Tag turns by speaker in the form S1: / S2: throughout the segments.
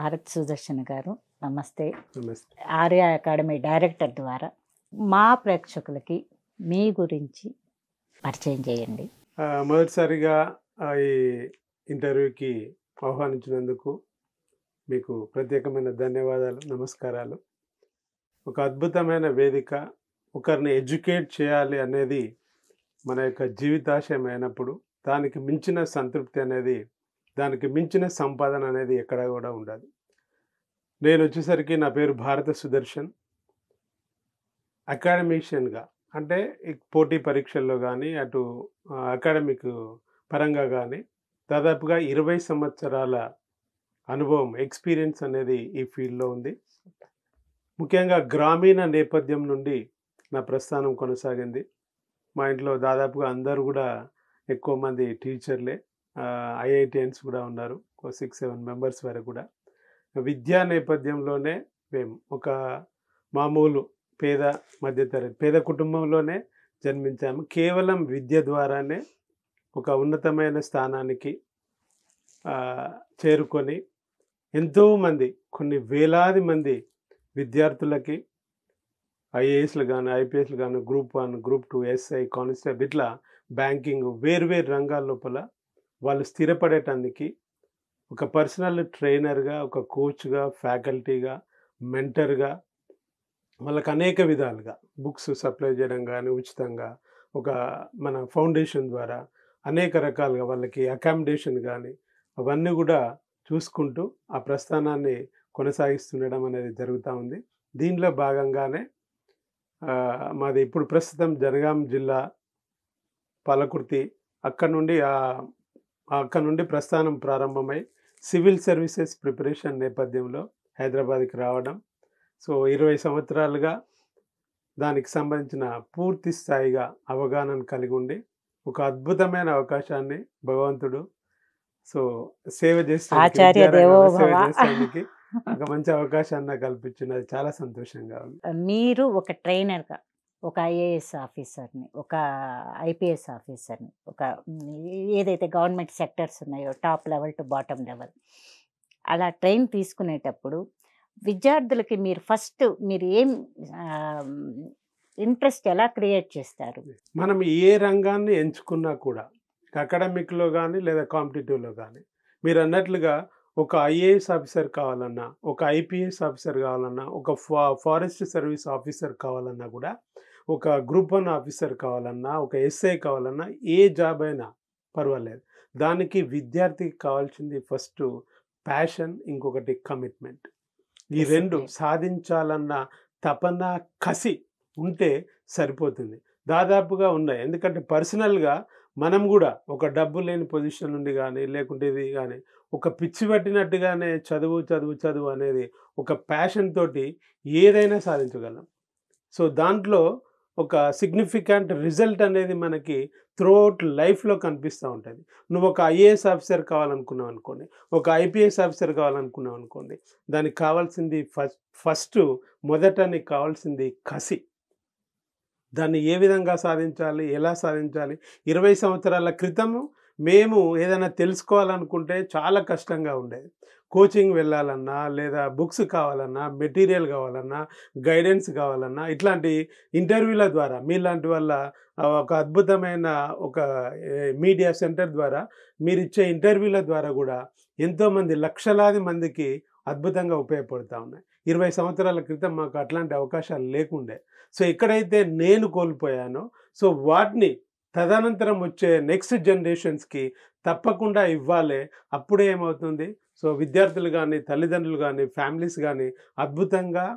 S1: భారత్ సుదర్శన్ గారు నమస్తే.
S2: నమస్తే.
S1: ఆర్య అకాడమీ డైరెక్టర్ ద్వారా మా ప్రేక్షకులకి మీ గురించి పరిచయం చేయండి.
S2: మొదటిసారిగా ఈ ఇంటర్వ్యూకి ఆహ్వానించినందుకు మీకు ప్రత్యేకమైన ధన్యవాదాలు, నమస్కారాలు. ఒక అద్భుతమైన వేదిక, ఒకరిని ఎడ్యుకేట్ చేయాలి అనేది మన యొక్క జీవితాశయం అయినప్పుడు దానికి మించిన సంతృప్తి అనేది, దానికి మించిన సంపాదన అనేది ఎక్కడ కూడా ఉండదు. నేను వచ్చేసరికి నా పేరు భారత సుదర్శన్. అకాడమిషియన్గా అంటే పోటీ పరీక్షల్లో కానీ అటు అకాడమిక్ పరంగా కానీ దాదాపుగా 20 సంవత్సరాల అనుభవం, ఎక్స్పీరియన్స్ అనేది ఈ ఫీల్డ్లో ఉంది. ముఖ్యంగా గ్రామీణ నేపథ్యం నుండి నా ప్రస్థానం కొనసాగింది. మా ఇంట్లో దాదాపుగా అందరూ కూడా ఎక్కువ మంది టీచర్లే, ఐఐటిఎన్స్ కూడా ఉన్నారు, 6-7 మెంబర్స్ వరకు కూడా. విద్యా నేపథ్యంలోనే మేము ఒక మామూలు పేద కుటుంబంలోనే జన్మించాము. కేవలం విద్య ద్వారానే ఒక ఉన్నతమైన స్థానానికి చేరుకొని ఎంతోమంది, కొన్ని వేలాది మంది విద్యార్థులకి ఐఏఎస్లు కానీ, ఐపీఎస్లు కానీ, గ్రూప్ 1, గ్రూప్ 2, ఎస్ఐ, కానిస్టేబుల్, ఇట్లా బ్యాంకింగ్ వేర్వేరు రంగాల లోపల వాళ్ళు స్థిరపడేటానికి ఒక పర్సనల్ ట్రైనర్గా, ఒక కోచ్గా, ఫ్యాకల్టీగా, మెంటర్గా వాళ్ళకి అనేక విధాలుగా బుక్స్ సప్లై చేయడం కానీ, ఉచితంగా ఒక మన ఫౌండేషన్ ద్వారా అనేక రకాలుగా వాళ్ళకి అకామిడేషన్ కానీ అవన్నీ కూడా చూసుకుంటూ ఆ ప్రస్థానాన్ని కొనసాగిస్తుండడం అనేది జరుగుతూ ఉంది. దీనిలో భాగంగానే మాది ఇప్పుడు ప్రస్తుతం జనగాం జిల్లా పాలకుర్తి, అక్కడ నుండి ప్రస్థానం ప్రారంభమై సివిల్ సర్వీసెస్ ప్రిపరేషన్ నేపథ్యంలో హైదరాబాద్కి రావడం. సో 20 సంవత్సరాలుగా దానికి సంబంధించిన పూర్తి స్థాయిగా అవగాహనను కలిగి ఉండి ఒక అద్భుతమైన అవకాశాన్ని భగవంతుడు సేవ చేస్తానికి ఒక మంచి అవకాశాన్ని కల్పించినది చాలా సంతోషంగా ఉంది.
S1: మీరు ఒక ట్రైనర్గా, ఒక ఐఏఎస్ ఆఫీసర్ని, ఒక ఐపీఎస్ ఆఫీసర్ని, ఒక ఏదైతే గవర్నమెంట్ సెక్టర్స్ ఉన్నాయో top level to bottom level, అలా ట్రైన్ తీసుకునేటప్పుడు విద్యార్థులకి మీరు ఏం ఇంట్రెస్ట్ ఎలా క్రియేట్ చేస్తారు?
S2: మనం ఏ రంగాన్ని ఎంచుకున్నా కూడా అకాడమిక్లో కానీ లేదా కాంపిటేటివ్లో కానీ మీరు అన్నట్లుగా ఒక ఐఏఎస్ ఆఫీసర్ కావాలన్నా, ఒక ఐపీఎస్ ఆఫీసర్ కావాలన్నా, ఒక ఫారెస్ట్ సర్వీస్ ఆఫీసర్ కావాలన్నా కూడా, ఒక గ్రూప్ 1 ఆఫీసర్ కావాలన్నా, ఒక ఎస్ఐ కావాలన్నా, ఏ జాబ్ అయినా పర్వాలేదు. దానికి విద్యార్థికి కావాల్సింది ఫస్ట్ ప్యాషన్, ఇంకొకటి కమిట్మెంట్. ఈ రెండు సాధించాలన్న తపన, కసి ఉంటే సరిపోతుంది. దాదాపుగా ఉన్నాయి. ఎందుకంటే పర్సనల్గా మనం కూడా ఒక డబ్బు లేని పొజిషన్ నుండి కానీ, లేకుంటే ఇది కానీ ఒక పిచ్చి పట్టినట్టుగానే చదువు అనేది ఒక ప్యాషన్ తోటి ఏదైనా సాధించగలం. సో దాంట్లో ఒక సిగ్నిఫికెంట్ రిజల్ట్ అనేది మనకి త్రూఅవుట్ లైఫ్లో కనిపిస్తూ ఉంటుంది. నువ్వు ఒక ఐఏఎస్ ఆఫీసర్ కావాలనుకున్నావు అనుకోండి, ఒక ఐపీఎస్ ఆఫీసర్ కావాలనుకున్నావు అనుకోండి, దానికి కావాల్సింది ఫస్ట్ మొదట నీకు కావాల్సింది కసి. దాన్ని ఏ విధంగా సాధించాలి, ఎలా సాధించాలి? 20 సంవత్సరాల క్రితము మేము ఏదైనా తెలుసుకోవాలనుకుంటే చాలా కష్టంగా ఉండేది. కోచింగ్ వెళ్ళాలన్నా, లేదా బుక్స్ కావాలన్నా, మెటీరియల్ కావాలన్నా, గైడెన్స్ కావాలన్నా, ఇట్లాంటి ఇంటర్వ్యూల ద్వారా మీలాంటి వల్ల ఒక అద్భుతమైన ఒక మీడియా సెంటర్ ద్వారా మీరు ఇచ్చే ఇంటర్వ్యూల ద్వారా కూడా ఎంతోమంది, లక్షలాది మందికి అద్భుతంగా ఉపయోగపడుతూ ఉన్నాయి. 20 సంవత్సరాల క్రితం మాకు అట్లాంటి అవకాశాలు లేకుండే. సో ఎక్కడైతే నేను కోల్పోయానో, సో వాటిని తదనంతరం వచ్చే నెక్స్ట్ జనరేషన్స్కి తప్పకుండా ఇవ్వాలి. అప్పుడే ఏమవుతుంది, సో విద్యార్థులు కానీ, తల్లిదండ్రులు కానీ, ఫ్యామిలీస్ కానీ అద్భుతంగా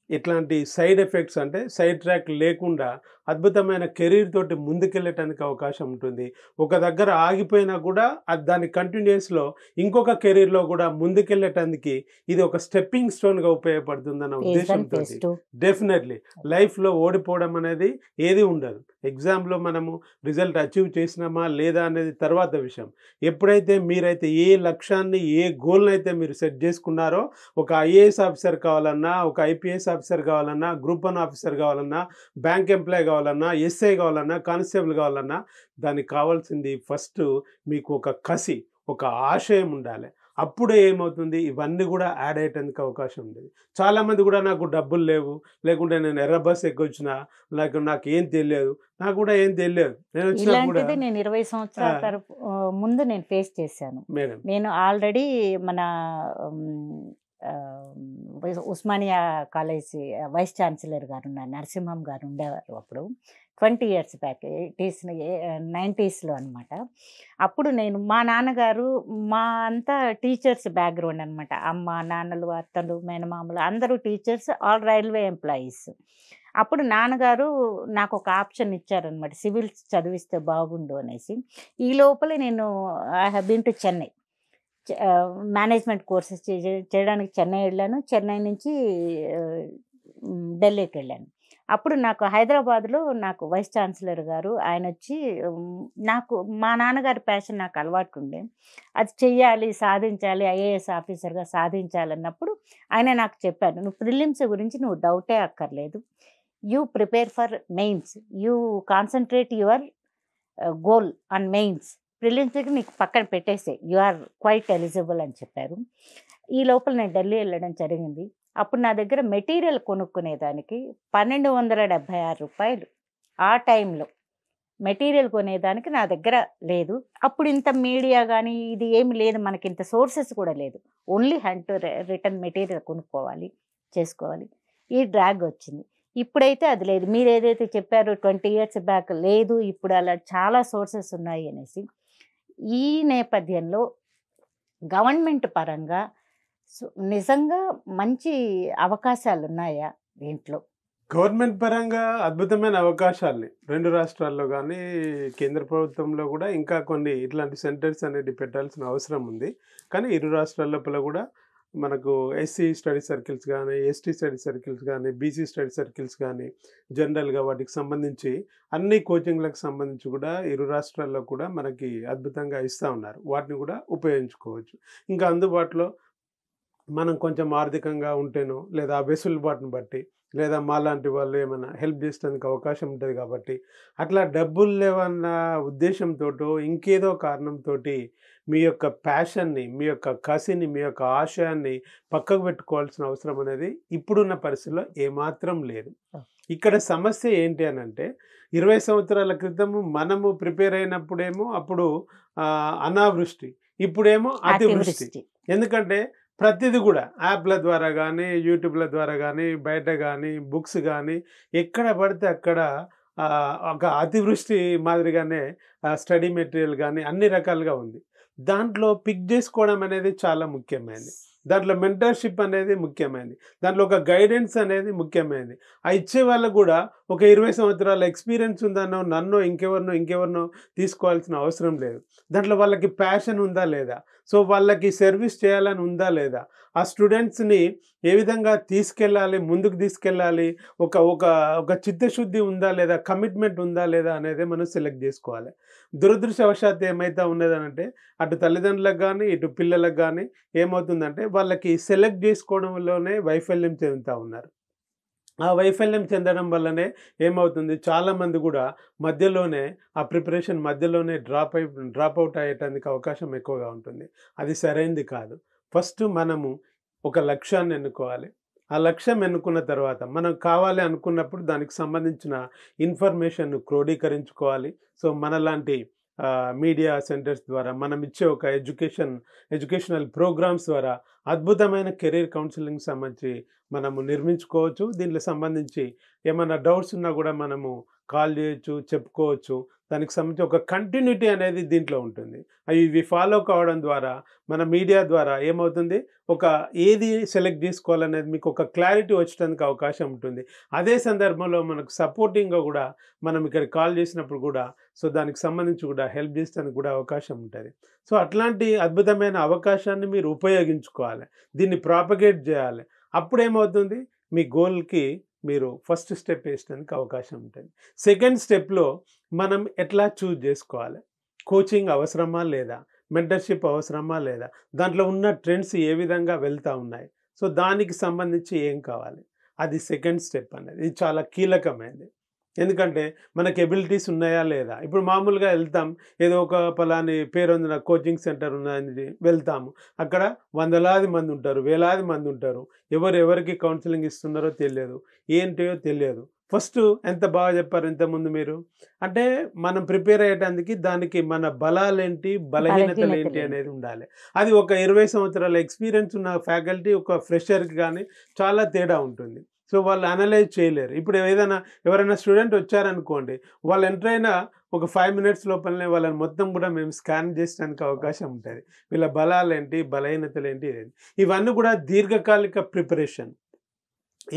S2: ఇట్లాంటి సైడ్ ఎఫెక్ట్స్ అంటే సైడ్ ట్రాక్ లేకుండా అద్భుతమైన కెరీర్ తోటి ముందుకెళ్ళటానికి అవకాశం ఉంటుంది. ఒక దగ్గర ఆగిపోయినా కూడా దాని కంటిన్యూస్లో ఇంకొక కెరీర్లో కూడా ముందుకెళ్ళటానికి ఇది ఒక స్టెప్పింగ్ స్టోన్గా ఉపయోగపడుతుందన్న ఉద్దేశంతో డెఫినెట్లీ లైఫ్లో ఓడిపోవడం అనేది ఏది ఉండదు. ఎగ్జామ్లో మనము రిజల్ట్ అచీవ్ చేసినామా లేదా అనేది తర్వాత విషయం. ఎప్పుడైతే మీరైతే ఏ లక్ష్యాన్ని, ఏ గోల్ని అయితే మీరు సెట్ చేసుకున్నారో, ఒక ఐఏఎస్ ఆఫీసర్ కావాలన్నా, ఒక ఐపీఎస్ ఆఫీసర్ కావాలన్నా, గ్రూప్ 1 ఆఫీసర్ కావాలన్నా, బ్యాంక్ ఎంప్లాయ్ కావాలన్నా, ఎస్ఐ కావాలన్నా, కానిస్టేబుల్ కావాలన్నా, దానికి కావాల్సింది ఫస్ట్ మీకు ఒక కసి, ఒక ఆశయం ఉండాలి. అప్పుడే ఏమవుతుంది ఇవన్నీ కూడా యాడ్ అయ్యేటందుకు అవకాశం ఉండేది. చాలామంది కూడా నాకు డబ్బులు లేవు, లేకుంటే నేను ఎర్ర బస్ ఎక్కొచ్చినా, నాకు ఏం తెలియదు. నాకు కూడా ఏం తెలియదు. నేను వచ్చినప్పుడు కూడా
S1: ఇలాంటిది నేను 20 సంవత్సరాల ముందు నేను ఫేస్ చేశాను.
S2: మేడం
S1: నేను ఆల్రెడీ మన హ్మ్, ఉస్మానియా కాలేజ్ వైస్ ఛాన్సలర్ గారు ఉన్నారు, నరసింహం గారు ఉండేవారు అప్పుడు. 20 ఇయర్స్ బ్యాక్, 90స్లో అనమాట. అప్పుడు నేను మా నాన్నగారు మా అంతా టీచర్స్ బ్యాక్గ్రౌండ్ అనమాట. అమ్మ నాన్నలు అత్తలు మేనమామలు అందరూ టీచర్స్, ఆల్ రైల్వే ఎంప్లాయీస్. అప్పుడు నాన్నగారు నాకు ఒక ఆప్షన్ ఇచ్చారనమాట, సివిల్స్ చదివిస్తే బాగుండు అనేసి. ఈ లోపలే నేను I have been to Chennai. Management courses చేయడానికి చెన్నై వెళ్ళాను. చెన్నై నుంచి ఢిల్లీకి వెళ్ళాను. అప్పుడు నాకు హైదరాబాద్లో నాకు వైస్ ఛాన్సలర్ గారు ఆయన వచ్చి నాకు మా నాన్నగారి ప్యాషన్ నాకు అలవాటు ఉండే, అది చెయ్యాలి, సాధించాలి, ఐఏఎస్ ఆఫీసర్గా సాధించాలన్నప్పుడు ఆయన నాకు చెప్పారు, నువ్వు ప్రిలిమ్స్ గురించి నువ్వు డౌటే అక్కర్లేదు, you prepare for mains, you concentrate your goal on mains, ప్రిలిమ్స్కి నీకు పక్కన పెట్టేసే, యు ఆర్ క్వైట్ ఎలిజిబుల్ అని చెప్పారు. ఈ లోపల నేను ఢిల్లీ వెళ్ళడం జరిగింది. అప్పుడు నా దగ్గర మెటీరియల్ కొనుక్కునేదానికి 1276 రూపాయలు ఆ టైంలో మెటీరియల్ కొనేదానికి నా దగ్గర లేదు. అప్పుడు ఇంత మీడియా కానీ ఇది ఏమి లేదు, మనకి ఇంత సోర్సెస్ కూడా లేదు. Only hand to return material కొనుక్కోవాలి, చేసుకోవాలి. ఈ డ్రాగ్ వచ్చింది. ఇప్పుడైతే అది లేదు. మీరు ఏదైతే చెప్పారో 20 ఇయర్స్ బ్యాక్ లేదు, ఇప్పుడు అలా చాలా సోర్సెస్ ఉన్నాయి అనేసి. ఈ నేపథ్యంలో గవర్నమెంట్ పరంగా నిజంగా మంచి అవకాశాలు ఉన్నాయా దీంట్లో?
S2: గవర్నమెంట్ పరంగా అద్భుతమైన అవకాశాలని 2 రాష్ట్రాల్లో కానీ, కేంద్ర ప్రభుత్వంలో కూడా ఇంకా కొన్ని ఇట్లాంటి సెంటర్స్ అనేది పెట్టాల్సిన అవసరం ఉంది. కానీ ఇరు రాష్ట్రాల లోపల కూడా మనకు ఎస్సీ స్టడీ సర్కిల్స్ కానీ, ఎస్టీ స్టడీ సర్కిల్స్ కానీ, బీసీ స్టడీ సర్కిల్స్ కానీ, జనరల్గా వాటికి సంబంధించి అన్ని కోచింగ్లకు సంబంధించి కూడా ఇరు రాష్ట్రాల్లో కూడా మనకి అద్భుతంగా ఇస్తూ ఉన్నారు. వాటిని కూడా ఉపయోగించుకోవచ్చు. ఇంకా అందుబాటులో మనం కొంచెం ఆర్థికంగా ఉంటేనో, లేదా వెసులుబాటును బట్టి, లేదా మాలాంటి వాళ్ళు ఏమైనా హెల్ప్ చేసేందుకు అవకాశం ఉంటుంది కాబట్టి, అట్లా డబ్బులు లేవన్న ఉద్దేశంతోటో ఇంకేదో కారణంతో మీ యొక్క ప్యాషన్ని, మీ యొక్క కసిని, మీ యొక్క ఆశయాన్ని పక్కకు పెట్టుకోవాల్సిన అవసరం అనేది ఇప్పుడున్న పరిస్థితుల్లో ఏమాత్రం లేదు. ఇక్కడ సమస్య ఏంటి అని అంటే, 20 సంవత్సరాల క్రితము మనము ప్రిపేర్ అయినప్పుడేమో అప్పుడు అనావృష్టి, ఇప్పుడేమో అతివృష్టి. ఎందుకంటే ప్రతిదీ కూడా యాప్ల ద్వారా కానీ, యూట్యూబ్ల ద్వారా కానీ, బయట కానీ, బుక్స్ కానీ, ఎక్కడ పడితే అక్కడ ఒక అతివృష్టి మాదిరిగానే స్టడీ మెటీరియల్ కానీ అన్ని రకాలుగా ఉంది. దాంట్లో పిక్ చేసుకోవడం అనేది చాలా ముఖ్యమైనది. దాంట్లో మెంటర్షిప్ అనేది ముఖ్యమైనది. దాంట్లో ఒక గైడెన్స్ అనేది ముఖ్యమైనది. ఆ ఇచ్చే వాళ్ళకు కూడా ఒక 20 సంవత్సరాల ఎక్స్పీరియన్స్ ఉందనో, నన్నో ఇంకెవరినో తీసుకోవాల్సిన అవసరం లేదు. దాంట్లో వాళ్ళకి ప్యాషన్ ఉందా లేదా, సో వాళ్ళకి సర్వీస్ చేయాలని ఉందా లేదా, ఆ స్టూడెంట్స్ని ఏ విధంగా తీసుకెళ్ళాలి, ముందుకు తీసుకెళ్ళాలి, ఒక ఒక ఒక చిత్తశుద్ధి ఉందా లేదా, కమిట్మెంట్ ఉందా లేదా అనేది మనం సెలెక్ట్ చేసుకోవాలి. దురదృష్టవశాత్తు ఏమైతే ఉన్నదనంటే, అటు తల్లిదండ్రులకు కానీ, ఇటు పిల్లలకు కానీ ఏమవుతుందంటే వాళ్ళకి సెలెక్ట్ చేసుకోవడంలోనే వైఫల్యం చెందుతూ ఉన్నారు. ఆ వైఫల్యం చెందడం వల్లనే ఏమవుతుంది, చాలామంది కూడా మధ్యలోనే ఆ ప్రిపరేషన్ మధ్యలోనే డ్రాప్ అవుట్ అయ్యేటానికి అవకాశం ఎక్కువగా ఉంటుంది. అది సరైనది కాదు. ఫస్ట్ మనము ఒక లక్ష్యాన్ని ఎన్నుకోవాలి. ఆ లక్ష్యం ఎన్నుకున్న తర్వాత మనం కావాలి అనుకున్నప్పుడు దానికి సంబంధించిన ఇన్ఫర్మేషన్ను క్రోడీకరించుకోవాలి. సో మనలాంటి మీడియా సెంటర్స్ ద్వారా మనం ఇచ్చే ఒక ఎడ్యుకేషనల్ ప్రోగ్రామ్స్ ద్వారా అద్భుతమైన కెరీర్ కౌన్సిలింగ్ సంబంధించి మనము నిర్మించుకోవచ్చు. దీనికి సంబంధించి ఏమైనా డౌట్స్ ఉన్నా కూడా మనము కాల్ చేయొచ్చు, చెప్పుకోవచ్చు. దానికి సంబంధించి ఒక కంటిన్యూటీ అనేది దీంట్లో ఉంటుంది. ఇవి ఫాలో కావడం ద్వారా మన మీడియా ద్వారా ఏమవుతుంది, ఒక ఏది సెలెక్ట్ చేసుకోవాలనేది మీకు ఒక క్లారిటీ వచ్చేందుకు అవకాశం ఉంటుంది. అదే సందర్భంలో మనకు సపోర్టింగ్గా కూడా మనం ఇక్కడ కాల్ చేసినప్పుడు కూడా సో దానికి సంబంధించి కూడా హెల్ప్ చేసేందుకు కూడా అవకాశం ఉంటుంది. సో అట్లాంటి అద్భుతమైన అవకాశాన్ని మీరు ఉపయోగించుకోవాలి. దీన్ని ప్రాపగేట్ చేయాలి. అప్పుడేమవుతుంది, మీ గోల్కి మీరు ఫస్ట్ స్టెప్ వేసేందుకు అవకాశం ఉంటుంది. సెకండ్ స్టెప్లో మనం ఎట్లా చూజ్ చేసుకోవాలి, కోచింగ్ అవసరమా లేదా, మెంటర్షిప్ అవసరమా లేదా, దాంట్లో ఉన్న ట్రెండ్స్ ఏ విధంగా వెళ్తూ ఉన్నాయి, సో దానికి సంబంధించి ఏం కావాలి, అది సెకండ్ స్టెప్ అనేది. ఇది చాలా కీలకమైనది. ఎందుకంటే మనకి ఎబిలిటీస్ ఉన్నాయా లేదా. ఇప్పుడు మామూలుగా వెళ్తాం, ఏదో ఒక పలాని పేరొందిన కోచింగ్ సెంటర్ ఉన్నది వెళ్తాము. అక్కడ వందలాది మంది ఉంటారు, వేలాది మంది ఉంటారు. ఎవరికి కౌన్సిలింగ్ ఇస్తున్నారో తెలియదు, ఏంటో తెలియదు. ఫస్ట్ ఎంత బాగా చెప్పారు ఇంతకుముందు మీరు. అంటే మనం ప్రిపేర్ అయ్యేటానికి దానికి మన బలాలేంటి, బలహీనతలు ఏంటి
S1: బలహీనతలు
S2: అనేది ఉండాలి. అది ఒక 20 సంవత్సరాల ఎక్స్పీరియన్స్ ఉన్న ఫ్యాకల్టీ ఒక ఫ్రెషర్కి కానీ చాలా తేడా ఉంటుంది. సో వాళ్ళు అనలైజ్ చేయలేరు. ఇప్పుడు ఎవరైనా స్టూడెంట్ వచ్చారనుకోండి, వాళ్ళు ఎంటర్ అయిన ఒక 5 మినిట్స్ లోపలనే వాళ్ళని మొత్తం కూడా మేము స్కాన్ చేసడానికి అవకాశం ఉంటుంది. వీళ్ళ బలాలేంటి, బలహీనతలు ఏంటి, ఇవన్నీ కూడా దీర్ఘకాలిక ప్రిపరేషన్.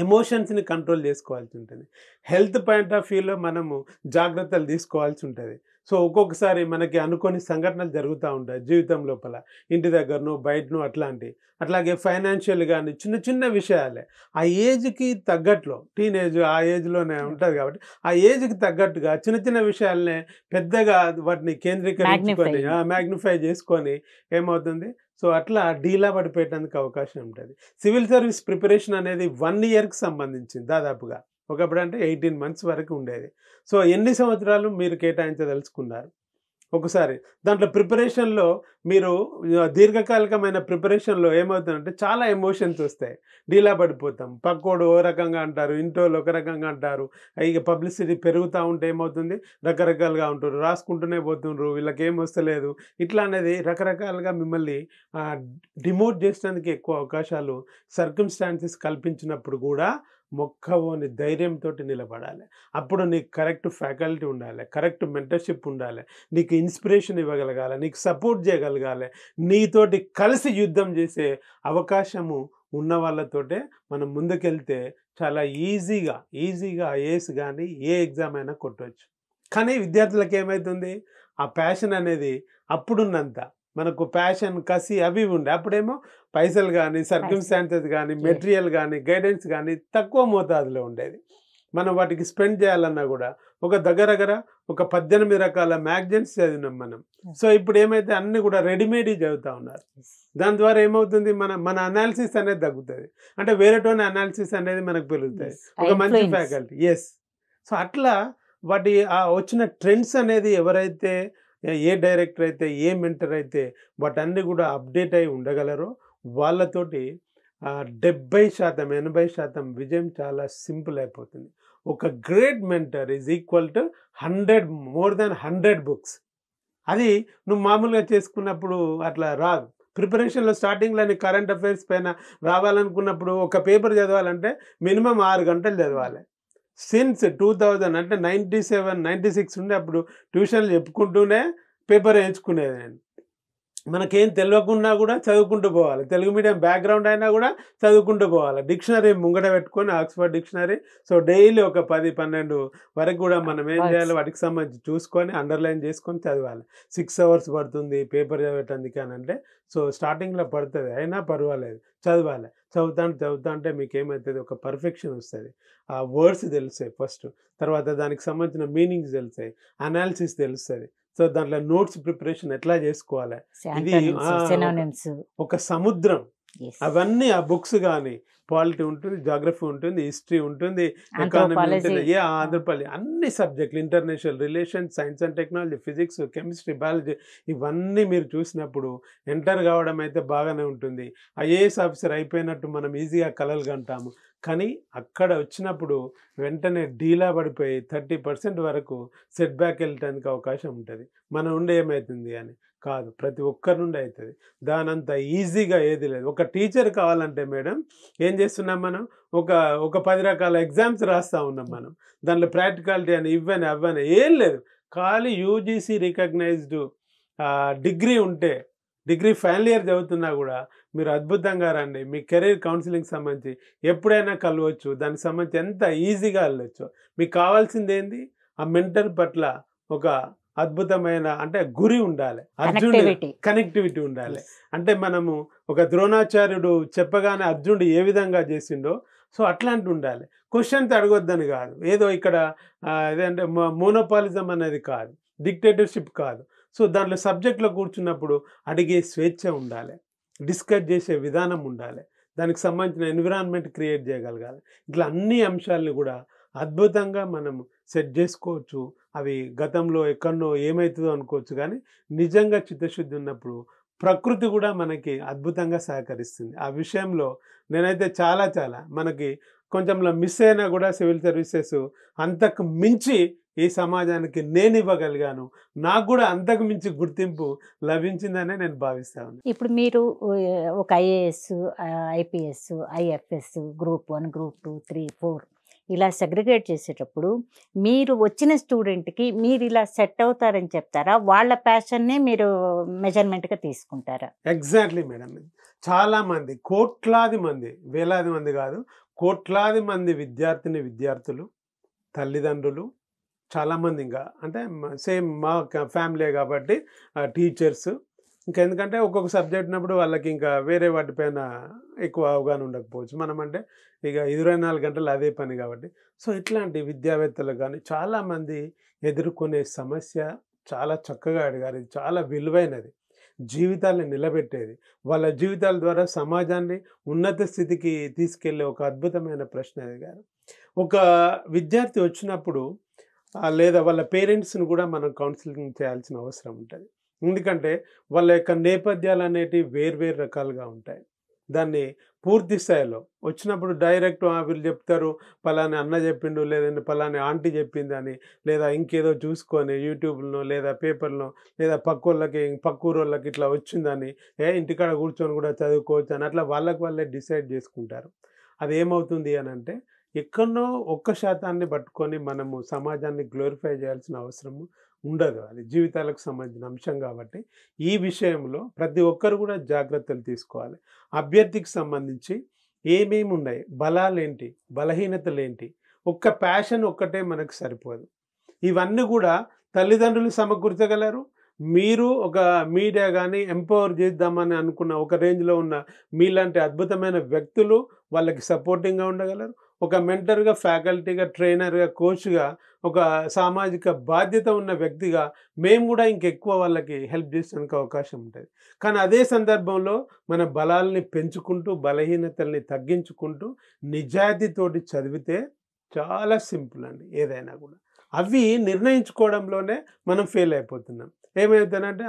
S2: ఎమోషన్స్ని కంట్రోల్ చేసుకోవాల్సి ఉంటుంది. హెల్త్ పాయింట్ ఆఫ్ వ్యూలో మనము జాగ్రత్తలు తీసుకోవాల్సి ఉంటుంది. సో ఒక్కొక్కసారి మనకి అనుకోని సంఘటనలు జరుగుతూ ఉంటాయి జీవితం లోపల, ఇంటి దగ్గరను బయటను అట్లాంటివి. అట్లాగే ఫైనాన్షియల్ కానీ చిన్న చిన్న విషయాలే ఆ ఏజ్కి తగ్గట్లో, టీనేజ్ ఆ ఏజ్లోనే ఉంటుంది కాబట్టి ఆ ఏజ్కి తగ్గట్టుగా చిన్న చిన్న విషయాలనే పెద్దగా వాటిని కేంద్రీకరించుకొని మ్యాగ్నిఫై చేసుకొని ఏమవుతుంది, సో అట్లా డీలా పడిపోయటానికి అవకాశం ఉంటుంది. సివిల్ సర్వీస్ ప్రిపరేషన్ అనేది 1 ఇయర్కి సంబంధించింది దాదాపుగా. ఒకప్పుడు అంటే 18 మంత్స్ వరకు ఉండేది. సో ఎన్ని సంవత్సరాలు మీరు కేటాయించదలుచుకున్నారు ఒకసారి దాంట్లో ప్రిపరేషన్లో. మీరు దీర్ఘకాలికమైన ప్రిపరేషన్లో ఏమవుతుందంటే చాలా ఎమోషన్స్ వస్తాయి, డీలా పడిపోతాం. పక్కోడు ఓ రకంగా అంటారు, ఇంటోళ్ళు ఒక రకంగా అంటారు. ఇక పబ్లిసిటీ పెరుగుతూ ఉంటే ఏమవుతుంది, రకరకాలుగా ఉంటారు, రాసుకుంటూనే పోతుండ్రు, వీళ్ళకి ఏం వస్తలేదు, ఇట్లా అనేది రకరకాలుగా మిమ్మల్ని డిమోట్ చేయడానికి ఎక్కువ అవకాశాలు సర్కమ్స్టాన్సెస్ కల్పించినప్పుడు కూడా మొక్కవోని ధైర్యంతో నిలబడాలి. అప్పుడు నీకు కరెక్ట్ ఫ్యాకల్టీ ఉండాలి, కరెక్ట్ మెంటర్షిప్ ఉండాలి, నీకు ఇన్స్పిరేషన్ ఇవ్వగలగాలి, నీకు సపోర్ట్ చేయగలగాలి, నీతోటి కలిసి యుద్ధం చేసే అవకాశము ఉన్న వాళ్ళతోటే మనం ముందుకెళ్తే చాలా ఈజీగా ఐఏఎస్ కానీ ఏ ఎగ్జామ్ అయినా కొట్టవచ్చు. కానీ విద్యార్థులకు ఏమవుతుంది, ఆ ప్యాషన్ అనేది అప్పుడున్నంత మనకు ప్యాషన్, కసి అవి ఉండే, అప్పుడేమో పైసలు కానీ సర్కమ్స్టాన్సెస్ కానీ మెటీరియల్ కానీ గైడెన్స్ కానీ తక్కువ మోతాదులో ఉండేది. మనం వాటికి స్పెండ్ చేయాలన్నా కూడా ఒక దగ్గర ఒక 18 రకాల మ్యాగజైన్స్ చదివినాం మనం. సో ఇప్పుడు ఏమైతే అన్ని కూడా రెడీమేడ్ చదువుతూ ఉన్నారు. దాని ద్వారా ఏమవుతుంది, మన అనాలిసిస్ అనేది తగ్గుతుంది. అంటే వేరేటోని అనాలిసిస్ అనేది మనకు పెరుగుతుంది, ఒక మంచి ఫ్యాకల్టీ. సో అట్లా వాటి వచ్చిన ట్రెండ్స్ అనేది ఎవరైతే, ఏ డైరెక్టర్ అయితే, ఏ మెంటర్ అయితే వాటన్నీ కూడా అప్డేట్ అయి ఉండగలరో వాళ్ళతోటి 70% 80% విజయం చాలా సింపుల్ అయిపోతుంది. ఒక great mentor is equal to 100 books. అది నువ్వు మామూలుగా చేసుకున్నప్పుడు అట్లా రాదు. ప్రిపరేషన్లో స్టార్టింగ్లో కరెంట్ అఫైర్స్ పైన రావాలనుకున్నప్పుడు ఒక పేపర్ చదవాలంటే మినిమం 6 గంటలు చదవాలి. సిన్స్ 2000 అంటే 97, 96 ఉండే అప్పుడు ట్యూషన్లు చెప్పుకుంటూనే పేపర్ వేయించుకునేది నేను. మనకేం తెలియకున్నా కూడా చదువుకుంటూ పోవాలి, తెలుగు మీడియం బ్యాక్గ్రౌండ్ అయినా కూడా చదువుకుంటూ పోవాలి. డిక్షనరీ ముంగట పెట్టుకొని ఆక్స్ఫర్డ్ డిక్షనరీ. సో డైలీ ఒక 10-12 వరకు కూడా మనం ఏం చేయాలి, వాటికి సంబంధించి చూసుకొని అండర్లైన్ చేసుకొని చదవాలి. 6 అవర్స్ పడుతుంది పేపర్ చదవటానికి అని అంటే, సో స్టార్టింగ్లో పడుతుంది, అయినా పర్వాలేదు చదవాలి. చదువుతా అంటే మీకు ఏమవుతుంది, ఒక పర్ఫెక్షన్ వస్తుంది. ఆ వర్డ్స్ తెలుస్తాయి ఫస్ట్, తర్వాత దానికి సంబంధించిన మీనింగ్స్ తెలుస్తాయి, అనాలిసిస్ తెలుస్తుంది. సో దాంట్లో నోట్స్ ప్రిపరేషన్ ఎట్లా చేసుకోవాలి, ఇది ఒక సముద్రం. అవన్నీ ఆ బుక్స్ కానీ పాలిటీ ఉంటుంది, జాగ్రఫీ ఉంటుంది, హిస్టరీ ఉంటుంది, ఎకానమీ ఉంటుంది, ఆంధ్రపాలి, అన్ని సబ్జెక్టులు, international relations, science and technology, physics, chemistry, biology, ఇవన్నీ మీరు చూసినప్పుడు ఎంటర్ కావడం అయితే బాగానే ఉంటుంది. ఐఏఎస్ ఆఫీసర్ అయిపోయినట్టు మనం ఈజీగా కలలు కంటాము. కానీ అక్కడ వచ్చినప్పుడు వెంటనే డీలా పడిపోయి 30% వరకు సెట్ బ్యాక్ వెళ్ళటానికి అవకాశం ఉంటుంది. మన నుండి ఏమవుతుంది అని కాదు, ప్రతి ఒక్కరి నుండి అవుతుంది. దానంత ఈజీగా ఏది లేదు. ఒక టీచర్ కావాలంటే మేడం ఏం చేస్తున్నాం మనం, ఒక 10 రకాల ఎగ్జామ్స్ రాస్తూ ఉన్నాం మనం. దాంట్లో ప్రాక్టికాలిటీ అని ఇవ్వని అవ్వని ఏం లేదు. ఖాళీ యూజీసీ రికగ్నైజ్డ్ డిగ్రీ ఉంటే, డిగ్రీ ఫైనల్ ఇయర్ చదువుతున్నా కూడా మీరు అద్భుతంగా రండి. మీ కెరీర్ కౌన్సిలింగ్ సంబంధించి ఎప్పుడైనా కలవచ్చు, దానికి సంబంధించి ఎంత ఈజీగా వెళ్ళొచ్చు. మీకు కావాల్సింది ఏంది, ఆ మెంటర్ పట్ల ఒక అద్భుతమైన అంటే గురి ఉండాలి, అర్జునుడి కనెక్టివిటీ ఉండాలి. అంటే మనము ఒక ద్రోణాచార్యుడు చెప్పగానే అర్జునుడు ఏ విధంగా చేసిండో సో అట్లాంటి ఉండాలి. క్వశ్చన్స్ అడగొద్దని కాదు, ఏదో ఇక్కడ ఏదంటే మోనోపాలిజం అనేది కాదు, డిక్టేటర్షిప్ కాదు. సో దాంట్లో సబ్జెక్ట్లో కూర్చున్నప్పుడు అడిగే స్వేచ్ఛ ఉండాలి, డిస్కస్ చేసే విధానం ఉండాలి, దానికి సంబంధించిన ఎన్విరాన్మెంట్ క్రియేట్ చేయగలగాలి. ఇట్లా అన్ని అంశాలను కూడా అద్భుతంగా మనము సెట్ చేసుకోవచ్చు. అవి గతంలో ఎక్కడనో ఏమవుతుందో అనుకోవచ్చు కానీ నిజంగా చిత్తశుద్ధి ఉన్నప్పుడు ప్రకృతి కూడా మనకి అద్భుతంగా సహకరిస్తుంది. ఆ విషయంలో నేనైతే చాలా చాలా మనకి కొంచెంలో మిస్ అయినా కూడా సివిల్ సర్వీసెస్ అంతకు మించి ఈ సమాజానికి నేను ఇవ్వగలిగాను. నాకు కూడా అంతకు మించి గుర్తింపు లభించిందనే నేను భావిస్తాను.
S1: ఇప్పుడు మీరు ఒక IAS, IPS, IFS, group 1, group 2, 3, 4 ఇలా సెగ్రిగేట్ చేసేటప్పుడు మీరు వచ్చిన స్టూడెంట్‌కి మీరు ఇలా సెట్ అవుతారని చెప్తారా? వాళ్ళ ప్యాషన్‌నే మీరు మెజర్‌మెంట్‌గా తీసుకుంటారా?
S2: Exactly madam. చాలామంది కోట్లాది మంది, వేలాది మంది కాదు, కోట్లాది మంది విద్యార్థులు, తల్లిదండ్రులు చాలామంది ఇంకా అంటే సేమ్ మా ఫ్యామిలీ కాబట్టి టీచర్స్ ఇంకా ఎందుకంటే ఒక్కొక్క సబ్జెక్ట్ ఉన్నప్పుడు వాళ్ళకి ఇంకా వేరే వాటిపైన ఎక్కువ అవగాహన ఉండకపోవచ్చు. మనం అంటే ఇక 24 గంటలు అదే పని కాబట్టి సో ఇట్లాంటి విద్యావేత్తలు కానీ చాలామంది ఎదుర్కొనే సమస్య చాలా చక్కగా అడిగారు. ఇది చాలా విలువైనది, జీవితాలను నిలబెట్టేది, వాళ్ళ జీవితాల ద్వారా సమాజాన్ని ఉన్నత స్థితికి తీసుకెళ్లే ఒక అద్భుతమైన ప్రశ్న అడిగారు. ఒక విద్యార్థి వచ్చినప్పుడు లేదా వాళ్ళ పేరెంట్స్‌ని కూడా మనం కౌన్సిలింగ్ చేయాల్సిన అవసరం ఉంటుంది. ఎందుకంటే వాళ్ళ యొక్క నేపథ్యాలు అనేటివి వేరు రకాలుగా ఉంటాయి. దాన్ని పూర్తి స్థాయిలో వచ్చినప్పుడు డైరెక్ట్ వీళ్ళు చెప్తారు పలానా అన్న చెప్పిండు, లేదంటే పలానా ఆంటీ చెప్పిందని, లేదా ఇంకేదో చూసుకొని యూట్యూబ్‌లో లేదా పేపర్‌లో లేదా పక్క ఊరోళ్ళకి ఇట్లా వచ్చిందని ఇంటికాడ కూర్చొని కూడా చదువుకోవచ్చు అని అట్లా వాళ్ళకి వాళ్ళే డిసైడ్ చేసుకుంటారు. అదేమవుతుంది అనంటే ఎక్కడనో 1% పట్టుకొని మనము సమాజాన్ని గ్లోరిఫై చేయాల్సిన అవసరము ఉండదు. అది జీవితాలకు సంబంధించిన అంశం కాబట్టి ఈ విషయంలో ప్రతి ఒక్కరు కూడా జాగ్రత్తలు తీసుకోవాలి. అభ్యర్థికి సంబంధించి ఏమేమి ఉన్నాయి, బలాలేంటి, బలహీనతలేంటి, ఒక్క ప్యాషన్ ఒక్కటే మనకు సరిపోదు. ఇవన్నీ కూడా తల్లిదండ్రులు సమకూర్చగలరు. మీరు ఒక మీడియా కానీ ఎంపవర్ చేద్దామని అనుకున్న ఒక రేంజ్లో ఉన్న మీలాంటి అద్భుతమైన వ్యక్తులు వాళ్ళకి సపోర్టింగ్గా ఉండగలరు. ఒక మెంటర్గా, ఫ్యాకల్టీగా, ట్రైనర్గా, కోచ్గా, ఒక సామాజిక బాధ్యత ఉన్న వ్యక్తిగా మేము కూడా ఇంకెక్కువ వాళ్ళకి హెల్ప్ చేసేందుకు అవకాశం ఉంటుంది. కానీ అదే సందర్భంలో మన బలాల్ని పెంచుకుంటూ బలహీనతల్ని తగ్గించుకుంటూ నిజాయితీతోటి చదివితే చాలా సింపుల్ అండి ఏదైనా కూడా. అవి నిర్ణయించుకోవడంలోనే మనం ఫెయిల్ అయిపోతున్నాం. ఏమవుతుందంటే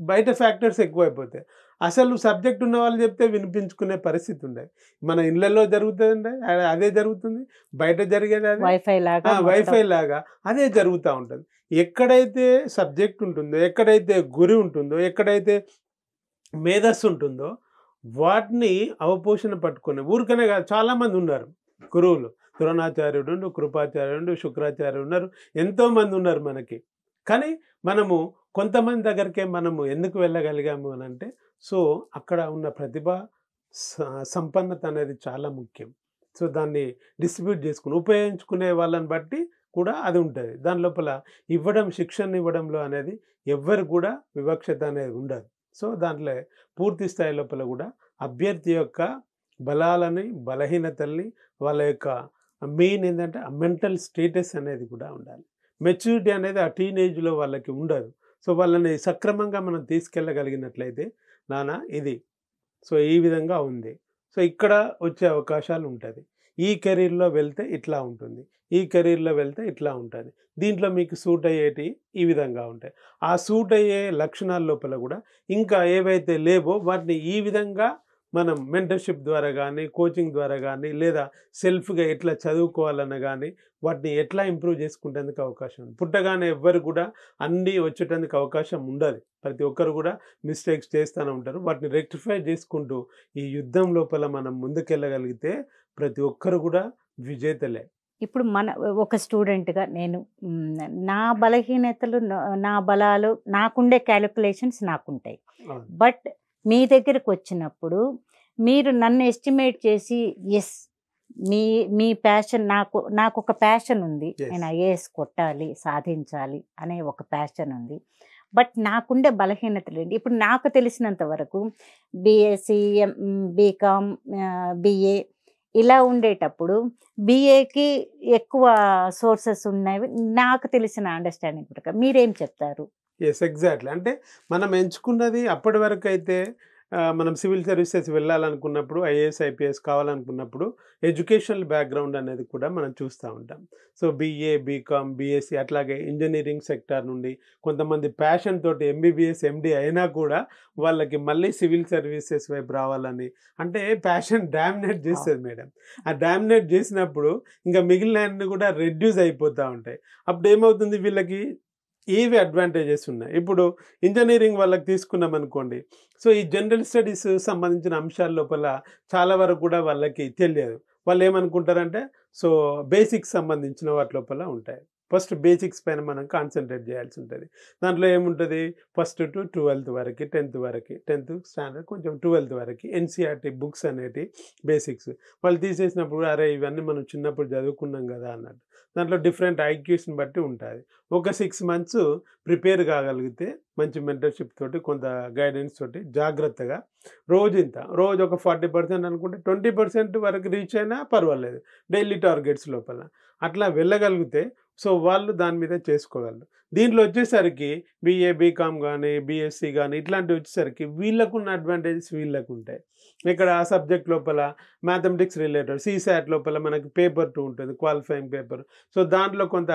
S2: బయట ఫ్యాక్టర్స్ ఎక్కువైపోతాయి. అసలు సబ్జెక్ట్ ఉన్న వాళ్ళు చెప్తే వినిపించుకునే పరిస్థితి ఉండదు. మన ఇళ్ళల్లో జరుగుతుందంటే అదే జరుగుతుంది, బయట జరిగేది అదే, వైఫై లాగా అదే జరుగుతూ ఉంటుంది. ఎక్కడైతే సబ్జెక్ట్ ఉంటుందో, ఎక్కడైతే గురి ఉంటుందో, ఎక్కడైతే మేధస్సు ఉంటుందో వాటిని అవపోషణ పట్టుకునే ఊరికనే కాదు చాలామంది ఉన్నారు గురువులు. ద్రోణాచార్యుడు, కృపాచార్యుడు, శుక్రాచార్యుడు ఉన్నారు, ఎంతోమంది ఉన్నారు మనకి. కానీ మనము కొంతమంది దగ్గరికే మనము ఎందుకు వెళ్ళగలిగాము అని అంటే సో అక్కడ ఉన్న ప్రతిభ సంపన్నత అనేది చాలా ముఖ్యం. సో దాన్ని డిస్ట్రిబ్యూట్ చేసుకుని ఉపయోగించుకునే వాళ్ళని బట్టి కూడా అది ఉంటుంది. దాని లోపల శిక్షణ ఇవ్వడంలో అనేది ఎవ్వరు కూడా వివక్షత అనేది ఉండదు. సో దాంట్లో పూర్తి స్థాయి లోపల కూడా అభ్యర్థి యొక్క బలాలని, బలహీనతల్ని, వాళ్ళ యొక్క మెయిన్ ఏంటంటే ఆ మెంటల్ స్టేటస్ అనేది కూడా ఉండాలి. మెచ్యూరిటీ అనేది ఆ టీనేజ్లో వాళ్ళకి ఉండదు. సో వాళ్ళని సక్రమంగా మనం తీసుకెళ్ళగలిగినట్లయితే నానా ఇది సో ఈ విధంగా ఉంది, సో ఇక్కడ వచ్చే అవకాశాలు ఉంటుంది, ఈ కెరీర్లో వెళ్తే ఇట్లా ఉంటుంది, ఈ కెరీర్లో వెళ్తే ఇట్లా ఉంటుంది, దీంట్లో మీకు సూట్ అయ్యేటి ఈ విధంగా ఉంటాయి. ఆ సూట్ అయ్యే లక్షణాల లోపల కూడా ఇంకా ఏవైతే లేవో వాటిని ఈ విధంగా మనం మెంటర్షిప్ ద్వారా కానీ, కోచింగ్ ద్వారా కానీ, లేదా సెల్ఫ్గా ఎట్లా చదువుకోవాలన్న కానీ వాటిని ఎట్లా ఇంప్రూవ్ చేసుకుంటేందుకు అవకాశం ఉంది. పుట్టగానే ఎవ్వరు కూడా అన్నీ వచ్చేటందుకు అవకాశం ఉండదు. ప్రతి ఒక్కరు కూడా మిస్టేక్స్ చేస్తూనే ఉంటారు. వాటిని రెక్టిఫై చేసుకుంటూ ఈ యుద్ధం లోపల మనం ముందుకెళ్ళగలిగితే ప్రతి ఒక్కరు కూడా విజేతలే.
S1: ఇప్పుడు ఒక స్టూడెంట్గా నేను నా బలహీనతలు, నా బలాలు, నాకుండే క్యాలిక్యులేషన్స్ నాకుంటాయి. బట్ మీ దగ్గరకు వచ్చినప్పుడు మీరు నన్ను ఎస్టిమేట్ చేసి ఎస్ మీ ప్యాషన్, నాకు ఒక ప్యాషన్ ఉంది, నేను ఐఏఎస్ కొట్టాలి, సాధించాలి అనే ఒక ప్యాషన్ ఉంది. బట్ నాకుండే బలహీనతలు ఏంటి? ఇప్పుడు నాకు తెలిసినంత వరకు బీఎస్సీ, బీకామ్, బిఏ ఇలా ఉండేటప్పుడు బిఏకి ఎక్కువ సోర్సెస్ ఉన్నాయి నాకు తెలిసిన అండర్స్టాండింగ్ ప్రకారం. మీరేం చెప్తారు?
S2: ఎగ్జాక్ట్లీ. అంటే మనం ఎంచుకున్నది అప్పటి వరకు అయితే మనం సివిల్ సర్వీసెస్ వెళ్ళాలనుకున్నప్పుడు ఐఏఎస్, ఐపీఎస్ కావాలనుకున్నప్పుడు ఎడ్యుకేషనల్ బ్యాక్‌గ్రౌండ్ అనేది కూడా మనం చూస్తా ఉంటాం. సో, బీఏ, బీకామ్, బీఎస్సీ అట్లాగే ఇంజినీరింగ్ సెక్టార్ నుండి కొంతమంది ప్యాషన్ తోటి ఎంబీబీఎస్, ఎండీ అయినా కూడా వాళ్ళకి మళ్ళీ సివిల్ సర్వీసెస్ వైపు రావాలని అంటే ప్యాషన్ డామినేట్ చేస్తది మేడం. ఆ డామినేట్ చేసినప్పుడు ఇంకా మిగిలినయన్నీ కూడా రెడ్యూస్ అయిపోతా ఉంటాయి. అప్పుడేమవుతుంది వీళ్ళకి ఏవి అడ్వాంటేజెస్ ఉన్నాయి. ఇప్పుడు ఇంజినీరింగ్ వాళ్ళకి తీసుకున్నామనుకోండి. సో, ఈ జనరల్ స్టడీస్ సంబంధించిన అంశాల లోపల చాలా వరకు కూడా వాళ్ళకి తెలియదు. వాళ్ళేమనుకుంటారంటే సో, బేసిక్స్ సంబంధించిన వాటి లోపల ఉంటాయి. ఫస్ట్ బేసిక్స్ పైన మనం కాన్సంట్రేట్ చేయాల్సి ఉంటది. దాంట్లో ఏముంటది ఫస్ట్ టు 12థ్ వరకి, 10థ్ వరకి, 10థ్ స్టాండర్డ్ కొంచెం 12థ్ వరకి ఎన్‌సీఈఆర్‌టీ బుక్స్ అనేటివి బేసిక్స్. వాళ్ళు తీసేసినప్పుడు అరే! ఇవన్నీ మనం చిన్నప్పుడు చదువుకున్నాం కదా అన్నట్టు. దాంట్లో డిఫరెంట్ ఐక్యూస్‌ని బట్టి ఉంటాది. ఒక 6 మంత్స్ ప్రిపేర్ కాగలిగితే మంచి మెంటర్‌షిప్ తోటి కొంత గైడెన్స్ తోటి జాగ్రత్తగా రోజు ఒక 40% అనుకుంటే 20% వరకు రీచ్ అయినా పర్వాలేదు. డైలీ టార్గెట్స్ లోపల. అట్లా వెళ్ళగలిగితే సో, వాళ్ళు దాని మీద చేసుకోగలరు. దీంట్లో వచ్చేసరికి బీఏ, బీకామ్ గానీ, బీఎస్సీ గానీ ఇట్లాంటివి వచ్చేసరికి వీళ్ళకున్న అడ్వాంటేజెస్ వీళ్ళకుంటాయి. ఇక్కడ ఆ సబ్జెక్ట్ లోపల మ్యాథమెటిక్స్ రిలేటెడ్ సీసాట్ లోపల మనకి పేపర్ 2 ఉంటుంది. Qualifying paper. సో, దాంట్లో కొంత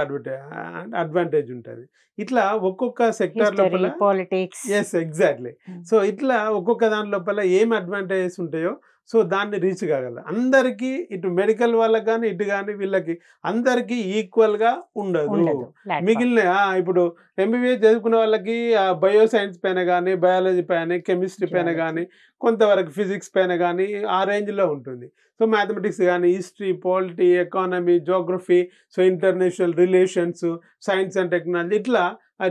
S2: అడ్వాంటేజ్ ఉంటది. ఇట్లా ఒక్కొక్క సెక్టార్
S1: హిస్టరీ,
S2: లోపల
S1: పాలిటిక్స్.
S2: యెస్. ఎగ్జాక్ట్‌లీ. సో, ఇట్లా ఒక్కొక్క దాని లోపల ఏం అడ్వాంటేజెస్ ఉంటాయో సో, దాన్ని రీచ్ కాగలరు. అందరికీ ఇటు మెడికల్ వాళ్ళకి గానీ, ఇటు గానీ వీళ్ళకి అందరికీ ఈక్వల్‌గా ఉండదు.
S1: ఉండదు ప్లాట్‌ఫామ్.
S2: మిగిలిన ఇప్పుడు ఎంబీబీఎస్ చదువుకున్న వాళ్ళకి బయో సైన్స్ పైన గానీ, బయాలజీ పైన, కెమిస్ట్రీ పైన
S1: జియాలజీ.
S2: గానీ, కొంతవరకు ఫిజిక్స్ పైన గానీ ఆ రేంజ్‌లో ఉంటుంది. సో, మ్యాథమెటిక్స్ గానీ, history, polity, economy, Geography, so, international relations, science and technology ఇట్లా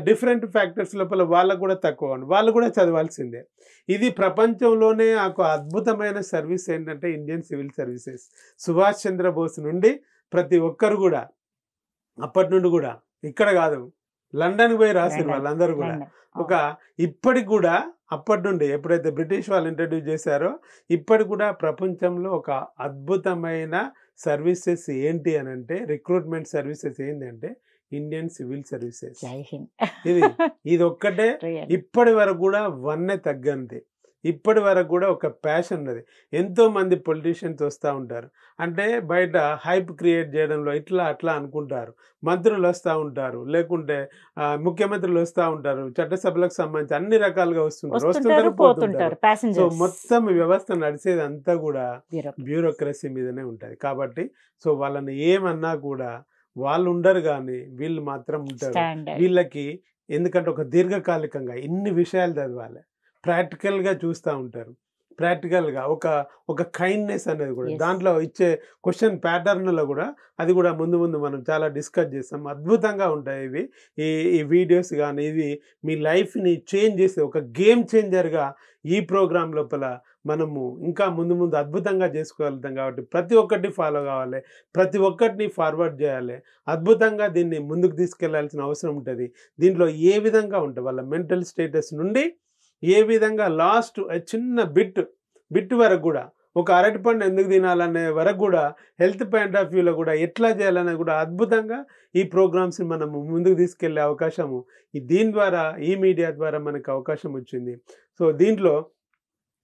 S2: డిఫరెంట్ ఫ్యాక్టర్స్ లోపల వాళ్ళకు కూడా తక్కువ. వాళ్ళు కూడా చదవాల్సిందే. ఇది ప్రపంచంలోనే ఒక అద్భుతమైన సర్వీస్ ఏంటంటే Indian civil services. Subhash Chandrabose నుండి ప్రతి ఒక్కరు కూడా అప్పటి నుండి కూడా ఇక్కడ కాదు లండన్‌కి పోయి రాసిర్రు
S1: లండన్.
S2: వాళ్ళందరూ కూడా.
S1: లండన్.
S2: ఒక ఇప్పటికి కూడా అప్పటి నుండి ఎప్పుడైతే బ్రిటిష్ వాళ్ళు ఇంట్రడ్యూస్ చేశారో ఇప్పటికి కూడా ప్రపంచంలో ఒక అద్భుతమైన సర్వీసెస్ ఏంటి అనంటే రిక్రూట్మెంట్ సర్వీసెస్ ఏంటంటే ఇండియన్ సివిల్ సర్వీసెస్.
S1: జై హింద్.
S2: ఇదొక్కటే
S1: రియల్.
S2: ఇప్పటి వరకు కూడా వన్నె తగ్గంది. ఇప్పటి వరకు కూడా ఒక ప్యాషన్ ఉన్నది. ఎంతోమంది పొలిటీషియన్స్ వస్తూ ఉంటారు. అంటే బయట హైప్ క్రియేట్ చేయడంలో ఇట్లా అట్లా అనుకుంటారు. మంత్రులు వస్తూ ఉంటారు. లేకుంటే ముఖ్యమంత్రులు వస్తూ ఉంటారు. చట్టసభలకు సంబంధించి అన్ని రకాలుగా వస్తుంటారు.
S1: వస్తుంటారు,
S2: పోతుంటారు.
S1: పోతుంటారు
S2: సో,
S1: ప్యాసింజర్స్.
S2: మొత్తం ఈ వ్యవస్థ నడిచేది అంతా కూడా
S1: బ్యూరోక్రసీ.
S2: బ్యూరోక్రసీ మీదనే ఉంటుంది. కాబట్టి సో, వాళ్ళని ఏమన్నా కూడా వాళ్ళు ఉండరు గానీ వీళ్ళు మాత్రం ఉంటారు.
S1: స్టాండర్డ్.
S2: వీళ్ళకి ఎందుకంటే ఒక దీర్ఘకాలికంగా ఇన్ని విషయాలు చదవాలి. ప్రాక్టికల్‌గా చూస్తా ఉంటారు. ప్రాక్టికల్‌గా ఒక కైండ్‌నెస్ అనేది కూడా
S1: Yes.
S2: దాంట్లో ఇచ్చే క్వెషన్ ప్యాటర్న్‌లో కూడా అది కూడా ముందు మనం చాలా డిస్కస్ చేస్తాం. అద్భుతంగా ఉంటాయి ఇవి. ఈ వీడియోస్ గానీ ఇవి మీ లైఫ్‌ని చేంజ్ చేసే ఒక గేమ్ చేంజర్‌గా ఈ ప్రోగ్రామ్ లోపల మనము ఇంకా ముందు అద్భుతంగా చేసుకోగలుగుతాం. కాబట్టి ప్రతి ఒక్కటి ఫాలో కావాలి. ప్రతి ఒక్కటిని ఫార్వర్డ్ చేయాలి. అద్భుతంగా దీన్ని ముందుకు తీసుకెళ్లాల్సిన అవసరం ఉంటది. దీంట్లో ఏ విధంగా ఉంటే వాళ్ళ మెంటల్ స్టేటస్ నుండి ఏ విధంగా లాస్ట్ చిన్న బిట్ వరకు కూడా ఒక అరటిపండు ఎందుకు తినాలనే వరకు కూడా హెల్త్ పాయింట్ ఆఫ్ వ్యూలో కూడా ఎట్లా చేయాలనేది కూడా అద్భుతంగా ఈ ప్రోగ్రామ్స్ని మనము ముందుకు తీసుకెళ్లే అవకాశము దీని ద్వారా ఈ మీడియా ద్వారా మనకు అవకాశం వచ్చింది. సో, దీంట్లో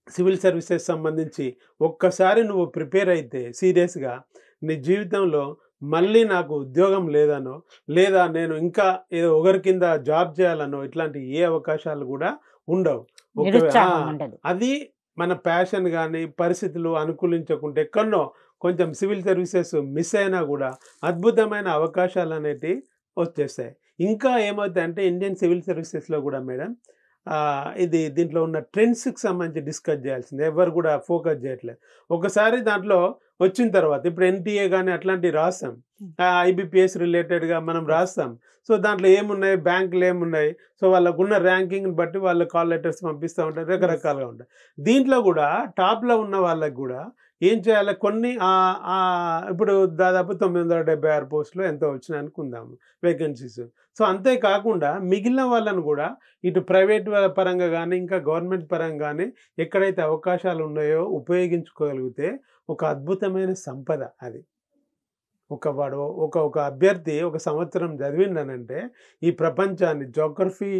S2: సివిల్ సర్వీసెస్ సంబంధించి ఒక్కసారి నువ్వు ప్రిపేర్ అయితే సీరియస్‌గా నీ జీవితంలో మళ్ళీ నాకు ఉద్యోగం లేదనో, లేదా నేను ఇంకా ఏదో ఒకరి కింద జాబ్ చేయాలనో ఇట్లాంటి ఏ అవకాశాలు కూడా ఉండవు.
S1: నిరుత్సాహం ఉండదు.
S2: అది మన ప్యాషన్ గానీ, పరిస్థితులు అనుకూలించకుంటే ఎక్కడనో కొంచెం సివిల్ సర్వీసెస్ మిస్ అయినా కూడా అద్భుతమైన అవకాశాలనేటివి వచ్చేస్తాయి. ఇంకా ఏమవుతాయంటే ఇండియన్ సివిల్ సర్వీసెస్‌లో కూడా మేడం దీంట్లో ఉన్న ట్రెండ్స్‌కి సంబంధించి డిస్కస్ చేయాల్సింది. ఎవరు కూడా ఫోకస్ చేయట్లేదు. ఒకసారి దాంట్లో వచ్చిన తర్వాత ఇప్పుడు ఎన్‌టీఏ గానీ అట్లాంటివి రాస్తాం. ఐబీపీఎస్ రిలేటెడ్‌గా మనం రాస్తాం. సో, దాంట్లో ఏమున్నాయి, బ్యాంకులు ఏమున్నాయి, సో, వాళ్ళకున్న ర్యాంకింగ్‌ని బట్టి వాళ్ళు కాల్ లెటర్స్ పంపిస్తూ ఉంటారు. రకరకాలుగా ఉంటాయి. దీంట్లో కూడా టాప్‌లో ఉన్న వాళ్ళకి కూడా ఏం చేయాలి కొన్ని ఇప్పుడు దాదాపు 976 పోస్టులు ఎంతో వచ్చినాయి అనుకుందాము వేకెన్సీస్. సో, అంతేకాకుండా మిగిలిన వాళ్ళను కూడా ఇటు ప్రైవేట్ పరంగా కానీ ఇంకా గవర్నమెంట్ పరంగా కానీ ఎక్కడైతే అవకాశాలు ఉన్నాయో ఉపయోగించుకోగలిగితే ఒక అద్భుతమైన సంపద అది. వాడు ఒక అభ్యర్థి ఒక సంవత్సరం చదివిండనంటే ఈ ప్రపంచాన్ని జోగ్రఫీ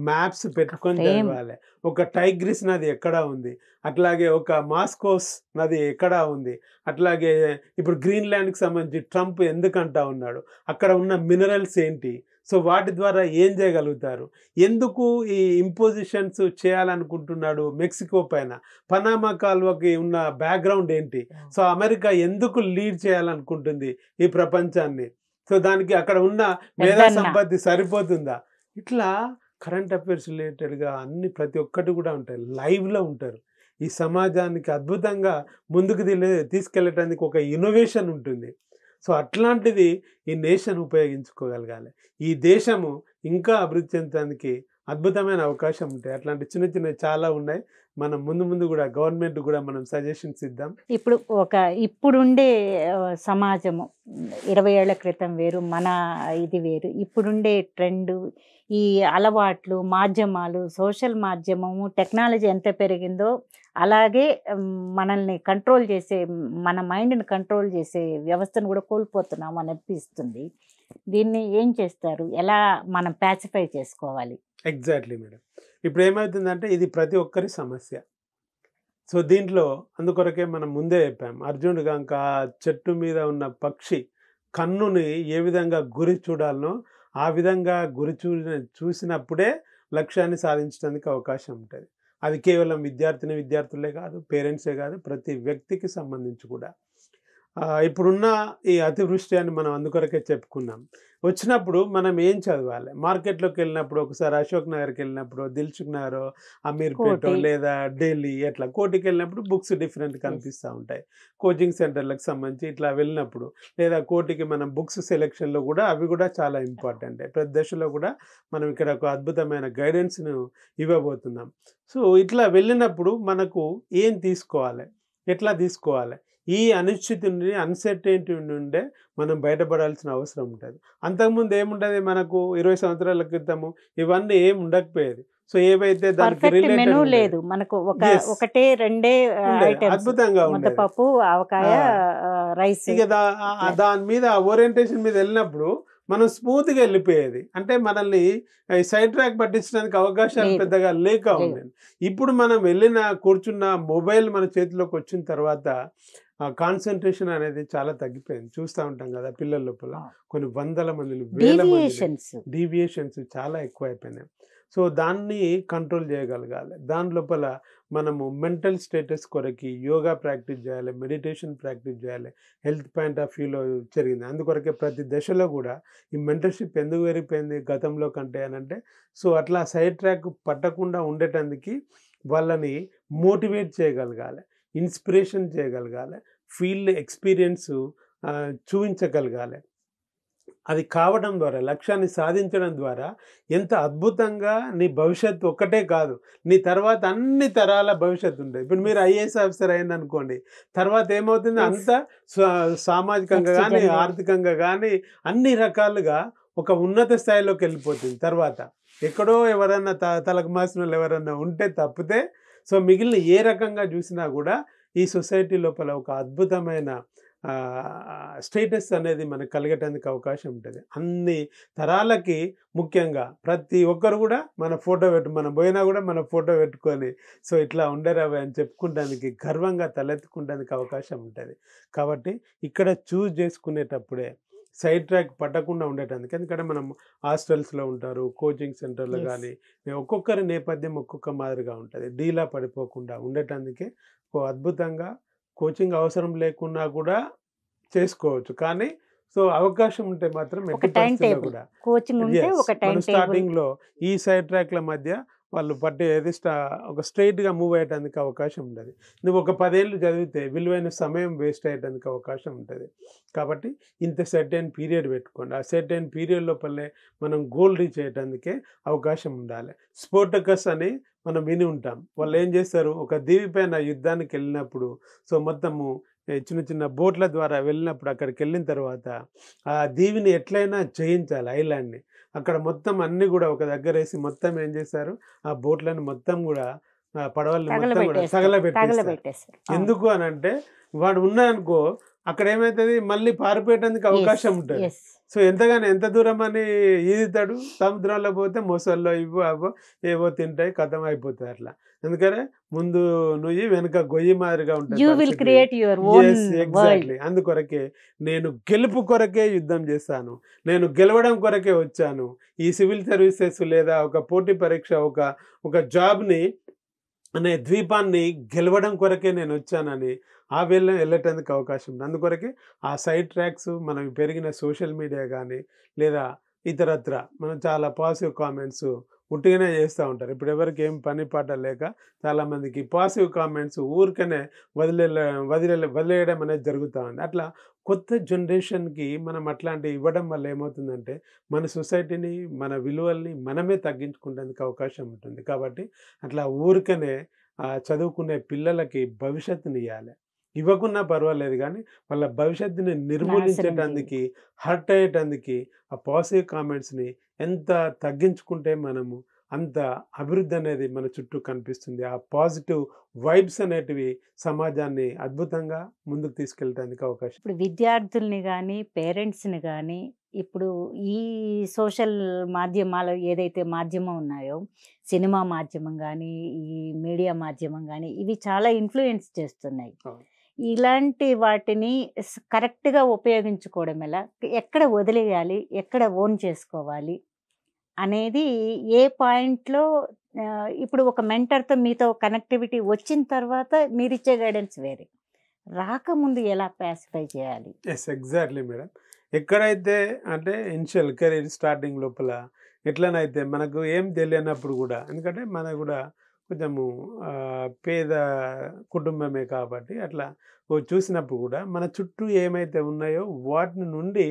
S2: మ్యాప్స్ పెట్టుకొని
S1: ఫ్రేమ్
S2: చదవాలి. ఒక టైగ్రిస్ నది ఎక్కడ ఉంది, అట్లాగే ఒక మాస్కోస్ నది ఎక్కడ ఉంది, అట్లాగే ఇప్పుడు గ్రీన్లాండ్కి సంబంధించి ట్రంప్ ఎందుకంటా ఉన్నాడు, అక్కడ ఉన్న మినరల్స్ ఏంటి, సో వాటి ద్వారా ఏం చేయగలుగుతారు, ఎందుకు ఈ ఇంపోజిషన్స్ చేయాలనుకుంటున్నాడు మెక్సికో పైన, పనామా కాల్వకి ఉన్న బ్యాక్గ్రౌండ్ ఏంటి, సో అమెరికా ఎందుకు లీడ్ చేయాలనుకుంటుంది ఈ ప్రపంచాన్ని, సో దానికి అక్కడ ఉన్న మేధా
S1: పెద్దన్న
S2: సంపత్తి సరిపోతుందా, ఇట్లా కరెంట్ అఫైర్స్ రిలేటెడ్గా అన్ని ప్రతి ఒక్కటి కూడా ఉంటాయి, లైవ్లో ఉంటారు. ఈ సమాజానికి అద్భుతంగా ముందుకు తీసుకెళ్ళటానికి ఒక ఇన్నోవేషన్ ఉంటుంది. సో అట్లాంటిది ఈ నేషన్ ఉపయోగించుకోగలగాలి. ఈ దేశము ఇంకా అభివృద్ధి చెందడానికి అద్భుతమైన అవకాశం ఉంటాయి. అట్లాంటి చిన్న చిన్నవి చాలా ఉన్నాయి. మనం ముందు కూడా గవర్నమెంట్ కూడా మనం సజెషన్స్ ఇద్దాం.
S1: ఇప్పుడుండే సమాజము 20 ఏళ్ల క్రితం వేరు, మన ఇది వేరు. ఇప్పుడుండే ట్రెండ్, ఈ అలవాట్లు, మాధ్యమాలు, సోషల్ మాధ్యమము, టెక్నాలజీ ఎంత పెరిగిందో అలాగే మనల్ని కంట్రోల్ చేసే, మన మైండ్ని కంట్రోల్ చేసే వ్యవస్థను కూడా కోల్పోతున్నాం అనిపిస్తుంది. దీన్ని ఏం చేస్తారు, ఎలా మనం ప్యాసిఫై చేసుకోవాలి?
S2: Exactly madam. ఇప్పుడు ఏమవుతుందంటే ఇది ప్రతి ఒక్కరి సమస్య. సో దీంట్లో అందుకొరకే మనం ముందే చెప్పాం, అర్జునుడు కనుక చెట్టు మీద ఉన్న పక్షి కన్నుని ఏ విధంగా గురి చూడాలనో ఆ విధంగా గురి చూసినప్పుడే లక్ష్యాన్ని సాధించడానికి అవకాశం ఉంటుంది. అది కేవలం విద్యార్థులే కాదు, పేరెంట్సే కాదు, ప్రతి వ్యక్తికి సంబంధించి కూడా. ఇప్పుడున్న ఈ అతివృష్టి అని మనం అందుకొరకే చెప్పుకున్నాం. వచ్చినప్పుడు మనం ఏం చదవాలి, మార్కెట్లోకి వెళ్ళినప్పుడు ఒకసారి అశోక్ నగర్కి వెళ్ళినప్పుడు, దిల్సుఖ్ నగర్, అమీర్పేట లేదా ఢిల్లీ, అట్లా కోటికి వెళ్ళినప్పుడు బుక్స్ డిఫరెంట్ కనిపిస్తూ ఉంటాయి. కోచింగ్ సెంటర్లకు సంబంధించి ఇట్లా వెళ్ళినప్పుడు, లేదా కోటికి మనం బుక్స్ సెలెక్షన్లో కూడా అవి కూడా చాలా ఇంపార్టెంట్. ప్రతి దశలో కూడా మనం ఇక్కడ ఒక అద్భుతమైన గైడెన్స్ను ఇవ్వబోతున్నాం. సో ఇట్లా వెళ్ళినప్పుడు మనకు ఏం తీసుకోవాలి, ఎట్లా తీసుకోవాలి, ఈ అన్సర్టెనిటీ నుండే మనం బయటపడాల్సిన అవసరం ఉంటుంది. అంతకుముందు ఏముంటుంది, మనకు 20 సంవత్సరాల క్రితము ఇవన్నీ ఏం ఉండకపోయేది. సో ఏవైతే దానికి
S1: మెనూ లేదు, మనకు ఒకటే రెండే
S2: అద్భుతంగా ఉండేది,
S1: ముద్దపప్పు, ఆవకాయ, రైస్.
S2: ఇక దాని మీద ఓరియంటేషన్ మీద వెళ్ళినప్పుడు మనం స్మూత్గా వెళ్ళిపోయేది. అంటే మనల్ని సైడ్ ట్రాక్ పట్టించడానికి అవకాశాలు పెద్దగా లేక ఉండేది. ఇప్పుడు మనం కూర్చున్న మొబైల్ మన చేతిలోకి వచ్చిన తర్వాత కాన్సన్ట్రేషన్ అనేది చాలా తగ్గిపోయింది. చూస్తూ ఉంటాం కదా పిల్లల లోపల కొన్ని వందల మంది, వేల మంది డీవియేషన్స్ చాలా ఎక్కువ అయిపోయినాయి. సో దాన్ని కంట్రోల్ చేయగలగాలి. దాని లోపల మనము మెంటల్ స్టేటస్ కొరకి యోగా ప్రాక్టీస్ చేయాలి, మెడిటేషన్ ప్రాక్టీస్ చేయాలి. హెల్త్ పాయింట్ ఆఫ్ వ్యూలో జరిగింది. అందుకొరకే ప్రతి దశలో కూడా ఈ మెంటర్షిప్ ఎందుకు పెరిగిపోయింది గతంలో కంటే అని అంటే, సో అట్లా సైడ్ ట్రాక్ పట్టకుండా ఉండటానికి వాళ్ళని మోటివేట్ చేయగలగాలి, ఇన్స్పిరేషన్ చేయగలగాలి, ఫీల్డ్ ఎక్స్పీరియన్స్ చూపించగలగాలి. అది కావడం ద్వారా, లక్ష్యాన్ని సాధించడం ద్వారా ఎంత అద్భుతంగా నీ భవిష్యత్తు ఒక్కటే కాదు, నీ తర్వాత అన్ని తరాల భవిష్యత్తు ఉంటుంది. ఇప్పుడు మీరు ఐఏఎస్ ఆఫీసర్ అయిందనుకోండి, తర్వాత ఏమవుతుంది, అంత సామాజికంగా కానీ ఆర్థికంగా కానీ అన్ని రకాలుగా ఒక ఉన్నత స్థాయిలోకి వెళ్ళిపోతుంది. తర్వాత ఎక్కడో ఎవరన్నా తలకు మాసిన వాళ్ళు ఎవరన్నా ఉంటే తప్పితే, సో మిగిలిన ఏ రకంగా చూసినా కూడా ఈ సొసైటీ లోపల ఒక అద్భుతమైన స్టేటస్ అనేది మనకు కలగటానికి అవకాశం ఉంటుంది. అన్ని తరాలకి ముఖ్యంగా ప్రతి ఒక్కరు కూడా మనం పోయినా కూడా మన ఫోటో పెట్టుకొని సో ఇట్లా ఉండరావే అని చెప్పుకోవడానికి, గర్వంగా తలెత్తుకోవడానికి అవకాశం ఉంటుంది. కాబట్టి ఇక్కడ చూస్ చేసుకునేటప్పుడే సైడ్ ట్రాక్ పట్టకుండా ఉండటానికి, ఎందుకంటే మనం హాస్టల్స్లో ఉంటారు, కోచింగ్ సెంటర్లో కానీ, ఒక్కొక్కరి నేపథ్యం ఒక్కొక్క మాదిరిగా ఉంటుంది. డీలా పడిపోకుండా ఉండటానికి అద్భుతంగా కోచింగ్ అవసరం లేకున్నా కూడా చేసుకోవచ్చు. కానీ సో అవకాశం ఉంటే మాత్రం స్టార్టింగ్లో ఈ సైడ్ ట్రాక్ల మధ్య వాళ్ళు పట్టేది ఒక స్ట్రైట్గా మూవ్ అయ్యడానికి అవకాశం ఉండదు. నువ్వు ఒక 10 ఏళ్ళు చదివితే విలువైన సమయం వేస్ట్ అయ్యడానికి అవకాశం ఉంటుంది. కాబట్టి ఇంత సర్టెన్ పీరియడ్ పెట్టుకోండి. ఆ సర్టెన్ పీరియడ్ లోపలే మనం గోల్ రీచ్ అయ్యడానికే అవకాశం ఉండాలి. స్పోర్టకస్ అని మనం విని ఉంటాం. వాళ్ళు ఏం చేస్తారు, ఒక దీవి పైన యుద్ధానికి వెళ్ళినప్పుడు, సో మొత్తము చిన్న చిన్న బోట్ల ద్వారా వెళ్ళినప్పుడు అక్కడికి వెళ్ళిన తర్వాత ఆ దీవిని ఎట్లయినా జయించాలి, ఐలాండ్ని. అక్కడ మొత్తం అన్నీ కూడా ఒక దగ్గర వేసి మొత్తం ఏం చేశారు, ఆ బోట్లను మొత్తం కూడా పడవల్ని మొత్తం కూడా తగలబెట్టేస్తారు. ఎందుకు అని అంటే వాడు ఉన్నాయనుకో అక్కడ ఏమైతది మళ్ళీ పారిపోయేటందుకు అవకాశం ఉంటది.
S1: ఎస్
S2: సో ఎంతగానో ఎంత దూరం అని ఈదుతాడు. సముద్రంలో పోతే మొసల్లో ఇవ్వో అవో ఏవో తింటాయి ఖతం అయిపోతది అట్లా. ఎందుకని ముందు నుయ్యి వెనక గొయ్యి మాదిరిగా ఉంటది
S1: యూ విల్
S2: పరిస్థితి.
S1: Create your own
S2: yes.
S1: World.
S2: Exactly. అందుకొరకే నేను గెలుపు కొరకే యుద్ధం చేస్తాను. నేను గెలవడం కొరకే వచ్చాను. ఈ సివిల్ సర్వీసెస్ లేదా ఒక పోటీ పరీక్ష ఒక జాబ్‌ని అనే ద్వీపాన్ని గెలవడం కొరకే నేను వచ్చానని ఆ వెళ్ళటానికి అవకాశం ఉంది. అందుకొరకే ఆ సైడ్ ట్రాక్స్ మనం పెరిగిన సోషల్ మీడియా కానీ లేదా ఇతరత్ర మనం చాలా పాజిటివ్ కామెంట్స్ ఉట్టిగానే చేస్తూ ఉంటారు. ఇప్పుడు ఎవరికి ఏం పని పాట లేక చాలామందికి పాజిటివ్ కామెంట్స్ ఊరికనే వదిలేయడం అనేది జరుగుతూ ఉంది. అట్లా కొత్త జనరేషన్కి మనం అట్లాంటివి ఇవ్వడం వల్ల ఏమవుతుందంటే మన సొసైటీని మన విలువల్ని మనమే తగ్గించుకోవడానికి అవకాశం ఉంటుంది. కాబట్టి అట్లా ఊరికనే చదువుకునే పిల్లలకి భవిష్యత్తుని ఇవ్వాలి. ఇవ్వకున్నా పర్వాలేదు కానీ వాళ్ళ భవిష్యత్తుని నిర్మూలించటానికి హర్ట్ అయ్యేటందుకు ఆ పాజిటివ్ కామెంట్స్ని ఎంత తగ్గించుకుంటే మనము అంత అభివృద్ధి అనేది మన చుట్టూ కనిపిస్తుంది. ఆ పాజిటివ్ వైబ్స్ అనేటివి సమాజాన్ని అద్భుతంగా ముందుకు తీసుకెళ్ళడానికి అవకాశం.
S1: ఇప్పుడు విద్యార్థుల్ని కానీ పేరెంట్స్ని కానీ ఇప్పుడు ఈ సోషల్ మాధ్యమాలు ఏదైతే మాధ్యమం ఉన్నాయో సినిమా మాధ్యమం కానీ ఈ మీడియా మాధ్యమం కానీ ఇవి చాలా ఇన్ఫ్లుయెన్స్ చేస్తున్నాయి. ఇలాంటి వాటిని కరెక్ట్గా ఉపయోగించుకోవడం ఎలా, ఎక్కడ వదిలేయాలి, ఎక్కడ ఓన్ చేసుకోవాలి అనేది ఏ పాయింట్లో ఇప్పుడు ఒక మెంటర్తో మీతో కనెక్టివిటీ వచ్చిన తర్వాత మీరిచ్చే గైడెన్స్ వేరే, రాకముందు ఎలా ప్యాసిఫై చేయాలి?
S2: Yes exactly madam. ఎక్కడైతే అంటే ఇనిషియల్ కెరీర్ స్టార్టింగ్ లోపల ఎట్లనైతే మనకు ఏం తెలియనప్పుడు కూడా, ఎందుకంటే మనకు కూడా కొంచెము పేద కుటుంబమే కాబట్టి అట్లా చూసినప్పుడు కూడా మన చుట్టూ ఏమైతే ఉన్నాయో వాటి నుండి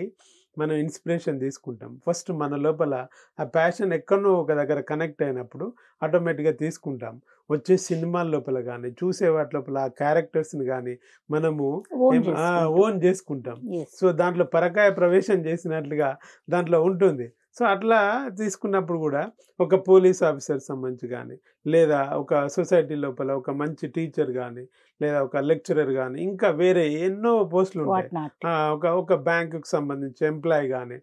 S2: మనం ఇన్స్పిరేషన్ తీసుకుంటాం. ఫస్ట్ మన లోపల ఆ ప్యాషన్ ఎక్కడనో ఒక దగ్గర కనెక్ట్ అయినప్పుడు ఆటోమేటిక్గా తీసుకుంటాం. వచ్చే సినిమాల లోపల కానీ చూసే వాటి లోపల ఆ క్యారెక్టర్స్ని కానీ మనము ఓన్ చేసుకుంటాం. సో దాంట్లో పరకాయ ప్రవేశం చేసినట్లుగా దాంట్లో ఉంటుంది. సో అట్లా తీసుకున్నప్పుడు కూడా ఒక పోలీస్ ఆఫీసర్ సంబంధించి కానీ లేదా ఒక సొసైటీ లోపల ఒక మంచి టీచర్ కానీ లేదా ఒక లెక్చరర్ కానీ ఇంకా వేరే ఎన్నో పోస్టులు ఉంటాయి. ఒక బ్యాంకుకి సంబంధించి ఎంప్లాయీ కానీ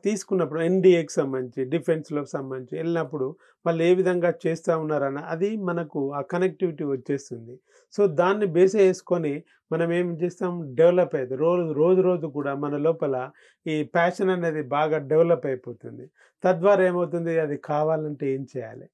S2: తీసుకున్నప్పుడు ఎన్డీఏకి సంబంధించి డిఫెన్స్లోకి సంబంధించి వెళ్ళినప్పుడు వాళ్ళు ఏ విధంగా చేస్తూ ఉన్నారన్న అది మనకు ఆ కనెక్టివిటీ వచ్చేస్తుంది. సో దాన్ని బేస్ చేసుకొని మనం ఏం చేస్తాం, డెవలప్ అవుతుంది. రోజు కూడా మన లోపల ఈ ప్యాషన్ అనేది బాగా డెవలప్ అయిపోతుంది. తద్వారా ఏమవుతుంది, అది కావాలంటే ఏం చేయాలి,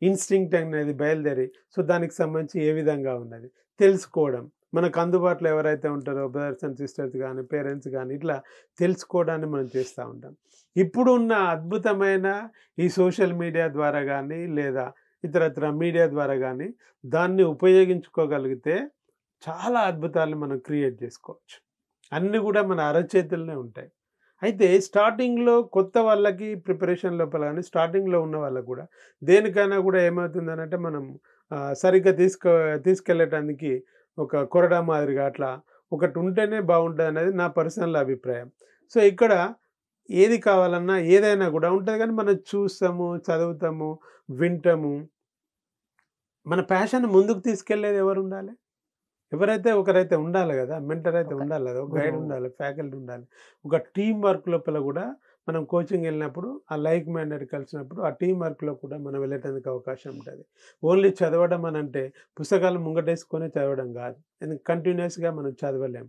S2: ఇన్స్టింక్ట్ అనేది బయలుదేరి సో దానికి సంబంధించి ఏ విధంగా ఉన్నది తెలుసుకోవడం, మనకు అందుబాటులో ఎవరైతే ఉంటారో బ్రదర్స్ అండ్ సిస్టర్స్ కానీ పేరెంట్స్ కానీ ఇట్లా తెలుసుకోవడాన్ని మనం చేస్తూ ఉంటాం. ఇప్పుడు ఉన్న అద్భుతమైన ఈ సోషల్ మీడియా ద్వారా కానీ లేదా ఇతరత్ర మీడియా ద్వారా కానీ దాన్ని ఉపయోగించుకోగలిగితే చాలా అద్భుతాలను మనం క్రియేట్ చేసుకోవచ్చు. అన్నీ కూడా మన అరచేతుల్లోనే ఉంటాయి. అయితే స్టార్టింగ్లో కొత్త వాళ్ళకి ప్రిపరేషన్ లోపల కానీ స్టార్టింగ్లో ఉన్న వాళ్ళకు కూడా దేనికైనా కూడా ఏమవుతుందని అంటే మనం సరిగ్గా తీసుకెళ్ళటానికి ఒక కొరడా మాదిరిగా అట్లా ఒకటి ఉంటేనే బాగుంటుంది అనేది నా పర్సనల్ అభిప్రాయం. సో ఇక్కడ ఏది కావాలన్నా ఏదైనా కూడా ఉంటుంది కానీ మనం చూస్తాము, చదువుతాము, వింటాము. మన ప్యాషన్ ముందుకు తీసుకెళ్ళేది ఎవరు ఉండాలి, ఎవరైతే ఒకరైతే ఉండాలి కదా, మెంటర్ అయితే ఉండాలి కదా, ఒక గైడ్ ఉండాలి, ఫ్యాకల్టీ ఉండాలి. ఒక టీం వర్క్ లోపల కూడా మనం కోచింగ్ వెళ్ళినప్పుడు ఆ లైక్ మైండెడ్ కలిసినప్పుడు ఆ టీం వర్క్లో కూడా మనం వెళ్ళటానికి అవకాశం ఉంటుంది. ఓన్లీ చదవడం అని అంటే పుస్తకాలు ముంగటేసుకొని చదవడం కాదు, ఎందుకంటే కంటిన్యూస్గా మనం చదవలేం.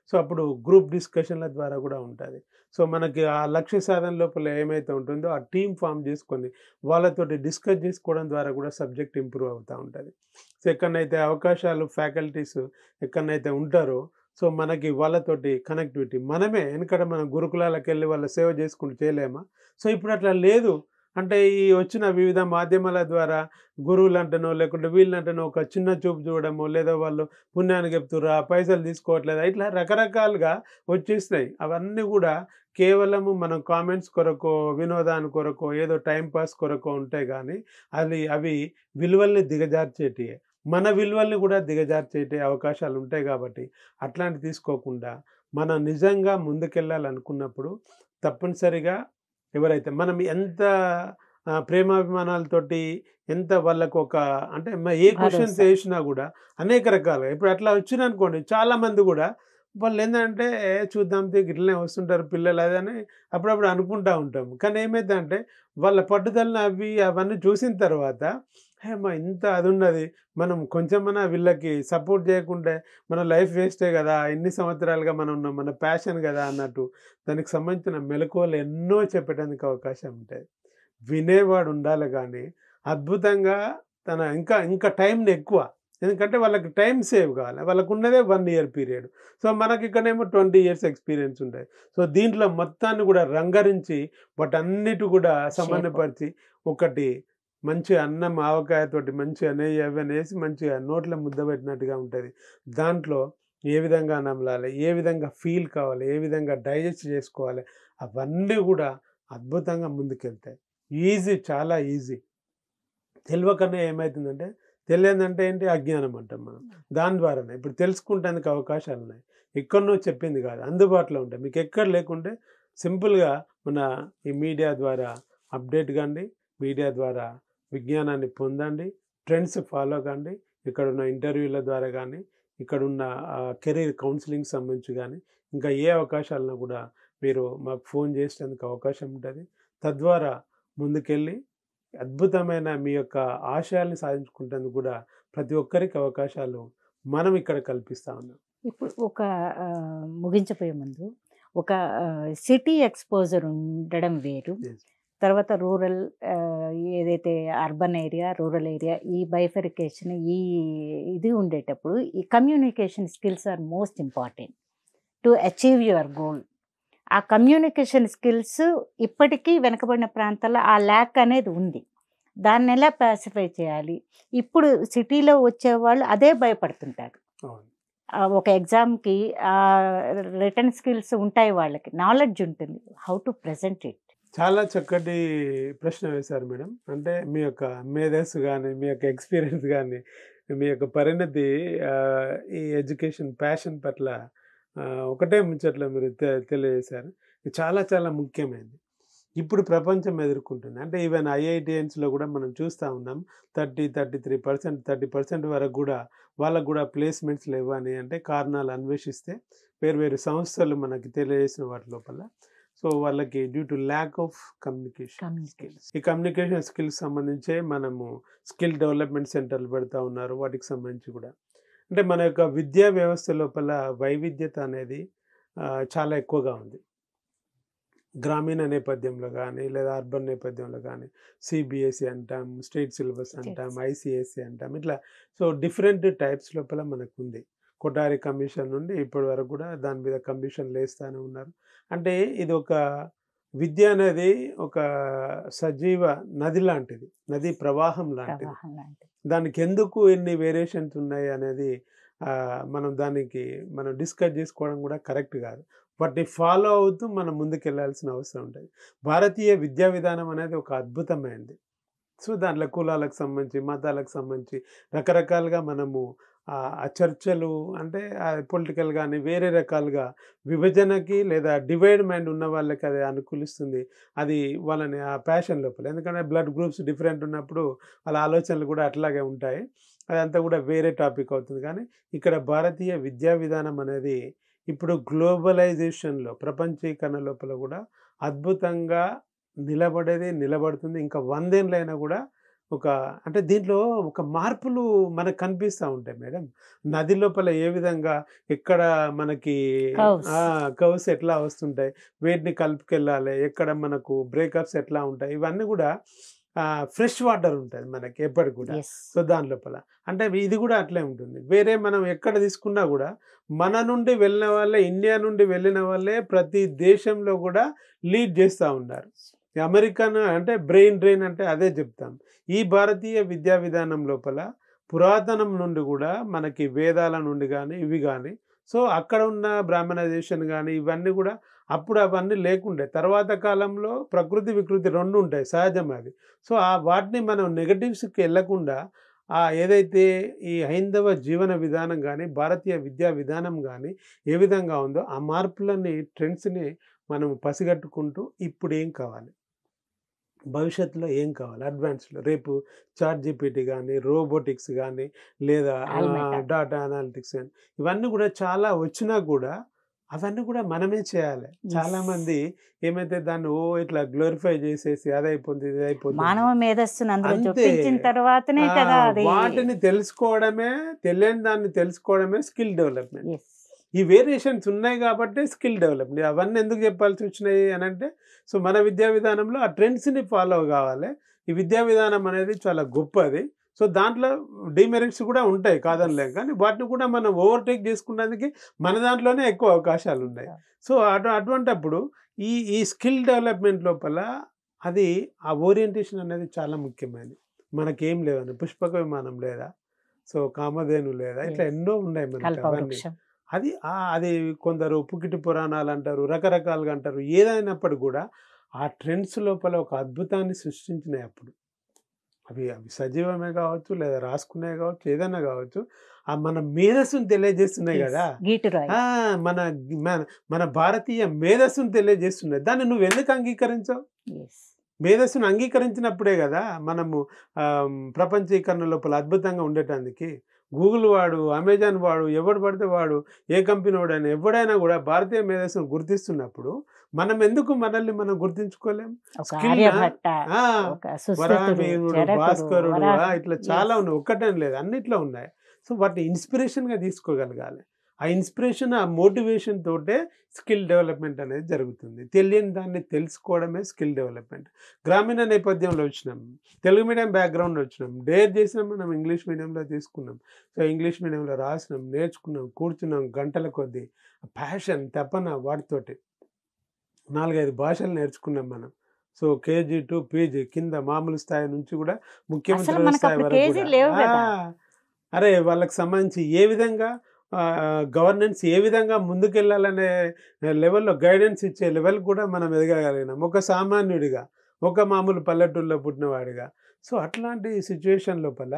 S2: సో అప్పుడు గ్రూప్ డిస్కషన్ల ద్వారా కూడా ఉంటుంది. సో మనకి ఆ లక్ష్య సాధన లోపల ఏమైతే ఉంటుందో ఆ టీం ఫామ్ చేసుకొని వాళ్ళతోటి డిస్కస్ చేసుకోవడం ద్వారా కూడా సబ్జెక్ట్ ఇంప్రూవ్ అవుతూ ఉంటుంది. సో ఎక్కడైతే అవకాశాలు ఫ్యాకల్టీస్ ఎక్కడైతే ఉంటారో సో మనకి వాళ్ళతోటి కనెక్టివిటీ మనమే వెనకడ మన గురుకులాలకు వెళ్ళి వాళ్ళ సేవ చేసుకుంటూ చేయలేమా? సో ఇప్పుడు అట్లా లేదు. అంటే ఈ వచ్చిన వివిధ మాధ్యమాల ద్వారా గురువులు అంటనో లేకుంటే వీళ్ళంటనో ఒక చిన్న చూపు చూడడమో లేదా వాళ్ళు పుణ్యానికి చెప్తుర్రా పైసలు తీసుకోవట్లేదా ఇట్లా రకరకాలుగా వచ్చేసినాయి. అవన్నీ కూడా కేవలము మనం కామెంట్స్ కొరకో వినోదాని కొరకో ఏదో టైంపాస్ కొరకో ఉంటాయి కానీ అవి విలువల్ని దిగజార్చేటివే, మన విలువల్ని కూడా దిగజార్చేటే అవకాశాలు ఉంటాయి. కాబట్టి అట్లాంటి తీసుకోకుండా మనం నిజంగా ముందుకెళ్ళాలనుకున్నప్పుడు తప్పనిసరిగా ఎవరైతే మనం ఎంత ప్రేమాభిమానాలతోటి ఎంత వాళ్ళకు ఒక అంటే ఏ క్వశ్చన్స్ వేసినా కూడా అనేక రకాలుగా ఇప్పుడు అట్లా వచ్చిననుకోండి చాలామంది కూడా వాళ్ళేందంటే చూద్దాం తీ ఇట్లనే వస్తుంటారు పిల్లలు అదని అప్పుడప్పుడు అనుకుంటా ఉంటాం. కానీ ఏమైద్దంటే వాళ్ళ పట్టుదలని అవన్నీ చూసిన తర్వాత హేమ ఇంత అదున్నది. మనం కొంచెమన్నా వీళ్ళకి సపోర్ట్ చేయకుంటే మన లైఫ్ వేస్టే గదా! ఇన్ని సంవత్సరాలుగా మనం ఉన్నాం. మన ప్యాషన్ గదా! అన్నట్టు దానికి సంబంధించిన మెళకువలు ఎన్నో చెప్పడానికి అవకాశం ఉంటది. వినేవాడు ఉండాలి గానీ అద్భుతంగా ఇంకా ఇంకా టైంని ఎక్కువ. ఎందుకంటే వాళ్ళకి టైం సేవ్ కావాలి. వాళ్ళకున్నదే 1 ఇయర్ పీరియడ్. సో, మనకిక్కడేమో 20 ఇయర్స్ ఎక్స్‌పీరియన్స్ ఉంటది. సో, దీంట్లో మొత్తాన్ని గూడా రంగరించి వాటన్నిటి గూడా
S1: షేప్.
S2: సమన్వయపరిచి ఒకటి మంచి అన్నం ఆవకాయతోటి మంచిగా నెయ్యి అవన్నీ ఏసి మంచిగా నోట్లో ముద్ద పెట్టినట్టుగా ఉంటది. దాంట్లో ఏ విధంగా నమలాలి, ఏ విధంగా ఫీల్ కావాలి, ఏ విధంగా డైజెస్ట్ చేసుకోవాలి అవన్నీ గూడా అద్భుతంగా ముందుకెళ్తాయి. ఈజీ, చాలా ఈజీ. తెలవకనే ఏమైతుందంటే తెలియదంటే ఏంటి అజ్ఞానం అంటాం మనం. దాని ద్వారానే ఇప్పుడు తెలుసుకుంటేందుకు అవకాశాలున్నాయి. ఎక్కడనో చెప్పింది కాదు. అందుబాటులో ఉంటాయి. మీకెక్కడ లేకుంటే సింపుల్‌గా మన ఈ మీడియా ద్వారా అప్‌డేట్ కండి. మీడియా ద్వారా విజ్ఞానాన్ని పొందండి. ట్రెండ్స్ ఫాలో కండి. ఇక్కడున్న ఇంటర్వ్యూల ద్వారా గానీ, ఇక్కడున్న కెరీర్ కౌన్సెలింగ్‌కి సంబంధించి గానీ, ఇంకా ఏ అవకాశాలున్నా కూడా మీరు మాకు ఫోన్ చేసేందుకు అవకాశం ఉంటది. తద్వారా ముందుకెళ్ళి అద్భుతమైన మీ యొక్క ఆశయాల్ని సాధించుకుంటేందుకు కూడా ప్రతి ఒక్కరికి అవకాశాలు మనం ఇక్కడ కల్పిస్తా ఉన్నాం.
S1: ఇప్పుడు ఒక ముగించబోయే ముందు ఒక సిటీ ఎక్స్‌పోజర్ ఉండడం వేరు.
S2: యెస్.
S1: తర్వాత రూరల్ ఏదైతే అర్బన్ ఏరియా, రూరల్ ఏరియా ఈ బైఫర్కేషన్ ఇది ఉండేటప్పుడు ఈ communication skills are most important to achieve your goal. ఆ కమ్యూనికేషన్ స్కిల్స్ ఇప్పటికీ వెనకబడిన ప్రాంతాల్లో ఆ ల్యాక్ అనేది ఉంది. దాన్నెలా పాసిఫై చేయాలి? ఇప్పుడు సిటీలో వచ్చేవాళ్ళు అదే భయపడుతుంటారు.
S2: అవును.
S1: ఒక ఎగ్జామ్‌కి రిటన్ స్కిల్స్ ఉంటాయి వాళ్ళకి. నాలెడ్జ్ ఉంటుంది. How to present it.
S2: చాలా చక్కటి ప్రశ్న వేశారు మేడం. అంటే మీ యొక్క మేధస్సు గాని, మీ యొక్క ఎక్స్‌పీరియన్స్ గాని, మీ యొక్క పరిణతి ఈ ఎడ్యుకేషన్ ప్యాషన్ పట్ల ఒకటే ముచ్చట్లో మీరు తెలియజేశారు. ఇది చాలా చాలా ముఖ్యమైనది. ఇప్పుడు ప్రపంచం ఎదుర్కొంటుంది. అంటే ఈవెన్ ఐఐటీఎన్స్‌లో గూడా మనం చూస్తా ఉన్నాం. 33%, 30% వరకు గూడా వాళ్ళకి గూడా ప్లేస్‌మెంట్స్ లేవని అంటే కారణాలు అన్వేషిస్తే వేరు వేరు సంస్థలు మనకి తెలియజేసిన వాటి లోపల. సో, వాళ్ళకి due to lack of communication skills. ఈ కమ్యూనికేషన్ స్కిల్స్ సంబంధించే మనము స్కిల్ డెవలప్‌మెంట్ సెంటర్‌లు పెడతా ఉన్నారు. వాటికి సంబంధించి గూడా. అంటే మన యొక్క విద్యా వ్యవస్థ లోపల వైవిధ్యత అనేది చాలా ఎక్కువగా ఉంది. గ్రామీణ నేపథ్యంలో గానీ, లేదా అర్బన్ నేపథ్యంలో గానీ, సీబీఎస్‌ఈ అంటాం, స్టేట్ సిలబస్ అంటాం, ఐసీఎస్‌ఈ అంటాం. ఇట్లా సో, డిఫరెంట్ టైప్స్ లోపల మనకుంది. కొఠారి కమిషన్ నుండి ఇప్పటి వరకు గూడా దాని మీద కమిషన్‌లేస్తానే ఉన్నారు. అంటే ఇది ఒక విద్య అనేది ఒక సజీవ నది లాంటిది. నదీ ప్రవాహం లాంటిది.
S1: ప్రవాహం లాంటిది.
S2: దానికెందుకు ఎన్ని వేరియేషన్స్ ఉన్నాయి అనేది మనం డిస్కస్ చేసుకోవడం కూడా కరెక్ట్ కాదు. వాటిని ఫాలో అవుతూ మనం ముందుకెళ్ళాల్సిన అవసరం ఉంటది. భారతీయ విద్యా విధానం అనేది ఒక అద్భుతమైనది. సో, దాంట్లో కులాలకు సంబంధించి, మతాలకు సంబంధించి రకరకాలుగా మనము ఆ చర్చలు అంటే పొలిటికల్ గాని, వేరే రకాలుగా విభజనకి లేదా డివైడ్ మైండ్ ఉన్న వాళ్ళకి అది అనుకూలిస్తుంది. అది వాళ్ళని ఆ ప్యాషన్ లోపల. ఎందుకంటే బ్లడ్ గ్రూప్స్ డిఫరెంట్ ఉన్నప్పుడు వాళ్ళ ఆలోచనలు కూడా అట్లాగే ఉంటాయి. అదంతా కూడా వేరే టాపిక్ అవుతుంది. కానీ ఇక్కడ భారతీయ విద్యా విధానం అనేది ఇప్పుడు గ్లోబలైజేషన్‌లో ప్రపంచీకరణ లోపల కూడా అద్భుతంగా నిలబడుతుంది. ఇంకా 100 ఏళ్ళైనా కూడా అంటే దీంట్లో ఒక మార్పులు మనకు కనిపిస్తా ఉంటాయి మేడం. నది లోపల ఏ విధంగా ఎక్కడ మనకి
S1: కర్వ్స్.
S2: కర్వ్స్ ఎట్లా వస్తుంటాయి, వేటిని కలుపుకెళ్ళాలి, ఎక్కడ మనకు బ్రేకప్స్ ఎట్లా ఉంటాయి, ఇవన్నీ కూడా ఫ్రెష్ వాటర్ ఉంటది మనకి ఎప్పటికి కూడా.
S1: యెస్.
S2: సో, దాని లోపల అంటే ఇది కూడా అట్లే ఉంటుంది. వేరే మనం ఎక్కడ తీసుకున్నా కూడా మన నుండి వెళ్ళిన వాళ్ళే, ఇండియా నుండి వెళ్ళిన వాళ్ళే ప్రతి దేశంలో కూడా లీడ్ చేస్తా ఉన్నారు. అమెరికన్ అంటే బ్రెయిన్ డ్రైన్ అంటే అదే చెప్తాం. ఈ భారతీయ విద్యా విధానం లోపల పురాతనం నుండి కూడా మనకి వేదాల నుండి గానీ, ఇవి గానీ, సో, అక్కడ ఉన్న బ్రాహ్మణైజేషన్ గానీ, ఇవన్నీ కూడా అప్పుడు అవన్నీ లేకుండే. తర్వాత కాలంలో ప్రకృతి, వికృతి 2 ఉంటాయి. సహజం అది. సో, వాటిని మనం నెగెటివ్స్‌కి ఎళ్ళకుండా ఏదైతే ఈ హైందవ జీవన విధానం గానీ, భారతీయ విద్యా విధానం గానీ ఏ విధంగా ఉందో ఆ మార్పులని, ట్రెండ్స్‌ని మనం పసిగట్టుకుంటూ ఇప్పుడేం కావాలి? భవిష్యత్తులో ఏం కావాలి అడ్వాన్స్డ్‌లో రేపు చాట్ జీపీటీ గానీ, రోబోటిక్స్ గానీ, లేదా
S1: ఆల్మెటా.
S2: డాటా అనాలిటిక్స్ గానీ, ఇవన్నీ గూడా చాలా వచ్చినా గూడా అవన్నీ గూడా మనమే చేయాలి.
S1: యెస్.
S2: చాలామంది ఏమైతే దాన్ని ఇట్లా గ్లోరిఫై జేసేసి అదయిపోతుంది, ఇదయిపోతుంది.
S1: మానవ మేధస్సును అందులో
S2: అంతే.
S1: చొప్పించిన తర్వాతనే కదా అది.
S2: వాటిని తెలుసుకోవడమే, తెలియని దాన్ని తెలుసుకోవడమే స్కిల్ డెవలప్‌మెంట్.
S1: యెస్.
S2: ఈ వేరియేషన్స్ ఉన్నాయి గాబట్టే స్కిల్ డెవలప్‌మెంట్. అవన్నీ ఎందుకు చెప్పాల్సొచ్చినాయి అనంటే, సో మన విద్యా విధానంలో ఆ ట్రెండ్స్‌ని ఫాలో గావాలి. ఈ విద్యా విధానం అనేది చాలా గొప్పది. సో దాంట్లో డీమెరిట్స్ కూడా ఉంటాయి కాదనలేం. కానీ వాటిని కూడా మనం ఓవర్‌టేక్ చేసుకున్నందుకు మన దాంట్లోనే ఎక్కువ అవకాశాలున్నాయి. సో అటువంటప్పుడు ఈ స్కిల్ డెవలప్‌మెంట్ లోపల అది ఆ ఓరియంటేషన్ అనేది చాలా ముఖ్యమైనది. మనకేం లేవని పుష్పక విమానం లేదా, సో కామధేను లేదా, ఇట్లా
S1: యెస్.
S2: ఎన్నో ఉన్నాయి మనకి అవన్నీ.
S1: కల్పవృక్షం.
S2: అది కొందరు పుకిటి పురాణాలు అంటారు, రకరకాలుగా అంటారు. ఏదైనప్పటికి కూడా ఆ ట్రెండ్స్ లోపల ఒక అద్భుతాన్ని సృష్టించినాయి అప్పుడు. అవి సజీవమే కావచ్చు, లేదా రాసుకునేవి కావచ్చు, ఏదైనా కావచ్చు. మన మేధస్సును తెలియజేస్తున్నాయి
S1: యెస్.
S2: గదా!
S1: గీటురాయి.
S2: మన మన మన భారతీయ మేధస్సును తెలియజేస్తున్నాయి. దాన్ని నువ్వెందుకు అంగీకరించవు?
S1: యెస్.
S2: మేధస్సును అంగీకరించినప్పుడే గదా మనము ప్రపంచీకరణ లోపల అద్భుతంగా ఉండటానికి. గూగుల్ వాడు, అమెజాన్ వాడు, ఎవడు పడితే వాడు, ఏ కంపెనీ వాడైనా ఎవడైనా గూడా భారతీయ మేధస్సును గుర్తిస్తున్నప్పుడు మనం ఎందుకు మనల్ని మనం గుర్తించుకోలేం?
S1: ఒక
S2: స్కిల్‌నా?
S1: ఆర్యభట్ట,
S2: ఆ!
S1: ఒక సుశ్రుతుడు,
S2: వరాహమిహిరుడు,
S1: చరకుడు,
S2: భాస్కరుడు
S1: వరాహం.
S2: ఇట్లా చాలా
S1: యెస్.
S2: ఉన్నాయి. ఒక్కటని లేదు, అన్నిట్లో ఉన్నాయి. సో వాటిని ఇన్స్పిరేషన్‌గా తీసుకోగలగాలి. ఆ ఇన్స్పిరేషన్, ఆ మోటివేషన్ తోటే స్కిల్ డెవలప్‌మెంట్ అనేది జరుగుతుంది. తెలియని దాన్ని తెలుసుకోవడమే స్కిల్ డెవలప్‌మెంట్. గ్రామీణ నేపథ్యంలో వచ్చినాం, తెలుగు మీడియం బ్యాక్‌గ్రౌండ్‌లో వచ్చినాం, డేర్ చేసినాం, మనం ఇంగ్లీష్ మీడియంలో తీసుకున్నాం. సో ఇంగ్లీష్ మీడియంలో రాసినాం, నేర్చుకున్నాం, కూర్చున్నాం గంటల కొద్దీ. ప్యాషన్, తపన వాటితోటి 4, 5 భాషలు నేర్చుకున్నాం మనం. సో కేజీ టు పీజీ కింద మామూలు స్థాయి నుంచి కూడా
S1: అసలు
S2: ముఖ్యమంత్రి
S1: మనకు
S2: స్థాయి
S1: అప్పుడు
S2: వరకు
S1: కేజీ
S2: కూడా.
S1: లేవు కదా.
S2: అరే వాళ్ళకి సంబంధించి ఏ విధంగా గవర్నెన్స్ ఏ విధంగా ముందుకెళ్ళాలనే లెవెల్‌లో గైడెన్స్ ఇచ్చే లెవెల్ కూడా మనం ఎదగగలిగినాం. ఒక సామాన్యుడిగా, ఒక మామూలు పల్లెటూరులో పుట్టినవాడిగా. సో అట్లాంటి సిట్యుయేషన్ లోపల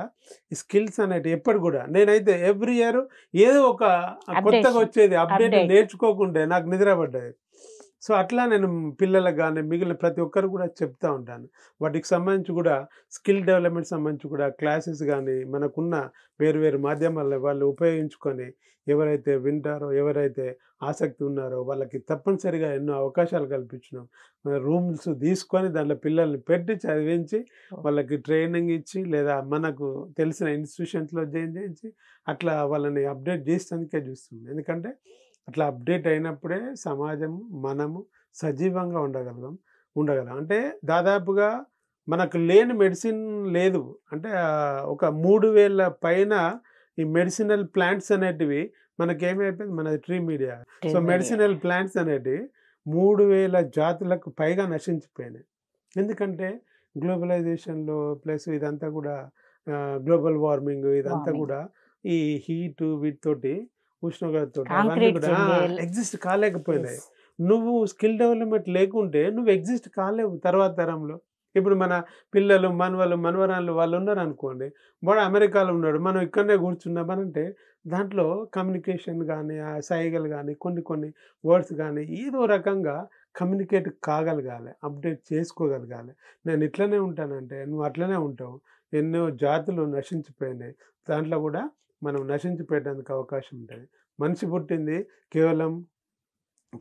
S2: ఈ స్కిల్స్ అనేటివి ఎప్పుడు కూడా నేనైతే ఎవ్రీ ఇయర్ ఏదో ఒక కొత్తగా
S1: అప్డేషన్.
S2: వచ్చేది అప్డేట్
S1: అప్డేట్.
S2: నేర్చుకోకుంటే నాకు నిద్ర పడ్డది. సో అట్లా నేను పిల్లలకు గాని, మిగిలిన ప్రతి ఒక్కరు కూడా చెప్తా ఉంటాను. వాటికి సంబంధించి కూడా స్కిల్ డెవలప్‌మెంట్ సంబంధించి కూడా క్లాసెస్ గాని, మనకున్న వేరు వేరు మాధ్యమాల్లో వాళ్ళు ఉపయోగించుకొని ఎవరైతే వింటారో, ఎవరైతే ఆసక్తి ఉన్నారో వాళ్ళకి తప్పనిసరిగా ఎన్నో అవకాశాలు కల్పించినాం. రూమ్స్ తీసుకొని దాంట్లో పిల్లల్ని పెట్టి చదివించి, వాళ్ళకి ట్రైనింగ్ ఇచ్చి, లేదా మనకు తెలిసిన ఇన్‌స్టిట్యూషన్స్‌లో జాయిన్ చేయించి, అట్లా వాళ్ళని అప్డేట్ చేసేందుకే చూస్తున్నాం. ఎందుకంటే అట్లా అప్డేట్ అయినప్పుడే సమాజం, మనము సజీవంగా ఉండగలం. అంటే దాదాపుగా మనకు లేని మెడిసిన్ లేదు. అంటే ఒక 3000 పైన ఈ మెడిసినల్ ప్లాంట్స్ అనేటివి మనకేమైపోయింది, మనది tree media. So medicinal plants అనేటివి 3000 జాతులకు పైగా నశించిపోయినాయి. ఎందుకంటే గ్లోబలైజేషన్‌లో ప్లస్ ఇదంతా కూడా గ్లోబల్ వార్మింగ్ ఇదంతా
S1: వార్మింగ్.
S2: కూడా ఈ హీటు వీటితోటి ఉష్ణోగ్రతతోటి అవన్నీ
S1: కాంక్రీట్
S2: కూడా
S1: జంగిల్.
S2: ఎగ్జిస్ట్ కాలేకపోయినాయి.
S1: యెస్.
S2: నువ్వు స్కిల్ డెవలప్‌మెంట్ లేకుంటే నువ్వు ఎగ్జిస్ట్ కాలేవు తర్వాత తరంలో. ఇప్పుడు మన పిల్లలు, మనవలు, మనవరాళ్ళు వాళ్ళు ఉన్నారనుకోండి. వాడు అమెరికాలో ఉన్నాడు, మనం ఇక్కడనే కూర్చున్నామనంటే దాంట్లో కమ్యూనికేషన్ గానీ, ఆ సైగలు గానీ, కొన్ని వర్డ్స్ గానీ ఏదో రకంగా కమ్యూనికేట్ కాగలగాలి, అప్డేట్ చేసుకోగలగాలి. నేను ఇట్లనే ఉంటానంటే నువ్వు అట్లనే ఉంటావు. ఎన్నో జాతులు నశించిపోయినాయి. దాంట్లో కూడా మనం నశించిపోయేటానికి అవకాశం ఉంటది. మనిషి పుట్టింది కేవలం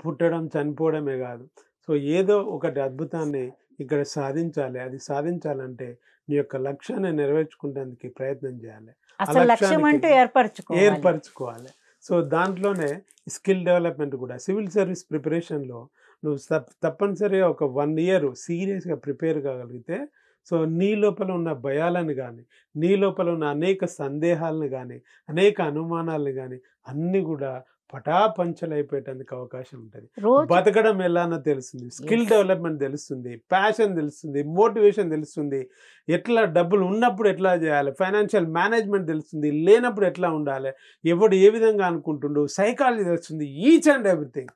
S2: పుట్టడం, చనిపోవడమే గాదు. సో ఏదో ఒకటి అద్భుతాన్ని ఇక్కడ సాధించాలి. అది సాధించాలంటే నీ యొక్క లక్ష్యాన్ని నెరవేర్చుకునేందుకు ప్రయత్నం చేయాలి. ఆ
S1: అసలు లక్ష్యం అంటూ
S2: లక్ష్యానికి
S1: ఏర్పరచుకోవాలి.
S2: ఏర్పరచుకోవాలి. సో దాంట్లోనే స్కిల్ డెవలప్‌మెంట్ కూడా సివిల్ సర్వీస్ ప్రిపరేషన్‌లో నువ్వు తప్పనిసరిగా ఒక 1 ఇయర్ సీరియస్‌గా ప్రిపేర్ కాగలిగితే, సో నీ లోపల ఉన్న భయాలను గానీ, నీ లోపల ఉన్న అనేక సందేహాలను గానీ, అనేక అనుమానాలను గానీ అన్నీ కూడా పటాపంచలైపోయేటానికి అవకాశం ఉంటది.
S1: రోజు
S2: బతకడం ఎలానో తెలుస్తుంది, స్కిల్
S1: Yes.
S2: డెవలప్‌మెంట్ తెలుస్తుంది, ప్యాషన్ తెలుస్తుంది, మోటివేషన్ తెలుస్తుంది, ఎట్లా డబ్బులు ఉన్నప్పుడు ఎట్లా చేయాలి, ఫైనాన్షియల్ మేనేజ్మెంట్ తెలుస్తుంది, లేనప్పుడు ఎట్లా ఉండాలి, ఎవడు ఏ విధంగా అనుకుంటుండు, సైకాలజీ తెలుస్తుంది. Each and everything.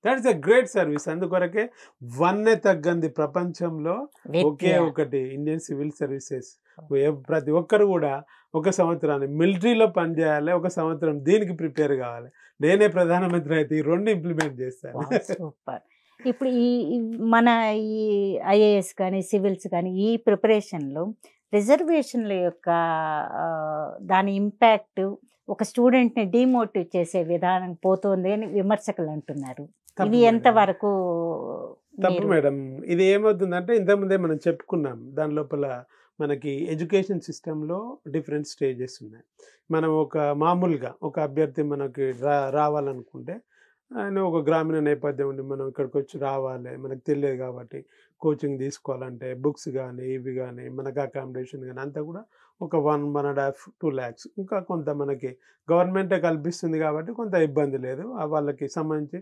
S2: That is a great service. అందుకొరకే వన్నె తగ్గంది ప్రపంచంలో ఒకే
S1: విద్య.
S2: ఒకటి ఇండియన్ సివిల్ సర్వీసెస్. ప్రతి ఒక్కరు కూడా ఒక సంవత్సరాన్ని మిలిటరీలో పనిచేయాలి, ఒక సంవత్సరం దీనికి ప్రిపేర్ కావాలి. నేనే ప్రధానమంత్రి అయితే ఈ 2 ఇంప్లిమెంట్ చేస్తాను.
S1: వావ్! సూపర్. ఇప్పుడు మన ఈ ఐఏఎస్ కానీ, సివిల్స్ కానీ ఈ ప్రిపరేషన్‌లో రిజర్వేషన్‌ల యొక్క దాని ఇంపాక్ట్ ఒక స్టూడెంట్‌ని డీమోటివ్ చేసే విధానం పోతోంది అని విమర్శకులు అంటున్నారు.
S2: తప్పు
S1: ఇది
S2: మేడం.
S1: ఎంతవరకు
S2: తప్పు
S1: మీరు
S2: మేడం. ఇది ఏమవుతుందంటే ఇంతకుముందే మనం చెప్పుకున్నాం. దాని లోపల మనకి ఎడ్యుకేషన్ సిస్టమ్‌లో డిఫరెంట్ స్టేజెస్ ఉన్నాయి. మనం ఒక మామూలుగా ఒక అభ్యర్థి మనకి రావాలనుకుంటే ఆయన ఒక గ్రామీణ నేపథ్యం ఉండి మనం ఇక్కడికొచ్చి రావాలి. మనకు తెలియదు కాబట్టి కోచింగ్ తీసుకోవాలంటే బుక్స్ గానీ, ఇవి గానీ, మనకు అకామిడేషన్ గానీ అంతా కూడా ఒక 1, 1.5, 2 లాక్స్. ఇంకా కొంత మనకి గవర్నమెంటే కల్పిస్తుంది కాబట్టి కొంత ఇబ్బంది లేదు. వాళ్ళకి సంబంధించి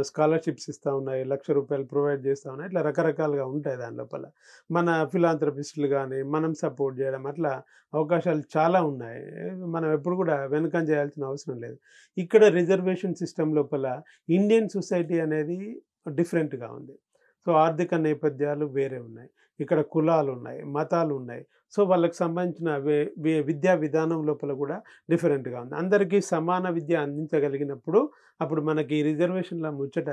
S2: స్కాలర్‌షిప్స్ ఇస్తా ఉన్నాయి. ₹1,00,000 ప్రొవైడ్ చేస్తా ఉన్నాయి. ఇట్లా రకరకాలుగా ఉంటాయి దాని లోపల. మన ఫిలాంథ్రపిస్టులు గానీ, మనం సపోర్ట్ చేయడం అట్లా అవకాశాలు చాలా ఉన్నాయి. మనం ఎప్పుడు కూడా వెనకంజ చేయాల్సిన అవసరం లేదు. ఇక్కడ రిజర్వేషన్ సిస్టమ్ లోపల ఇండియన్ సొసైటీ అనేది డిఫరెంట్‌గా ఉంది. సో, ఆర్థిక నేపథ్యాలు వేరే ఉన్నాయి. ఇక్కడ కులాలున్నాయి, మతాలున్నాయి. సో, వాళ్ళకి సంబంధించిన విద్యా విధానం లోపల కూడా డిఫరెంట్‌గా ఉంది. అందరికీ సమాన విద్య అందించగలిగినప్పుడు అప్పుడు మనకి రిజర్వేషన్‌ల ముచ్చట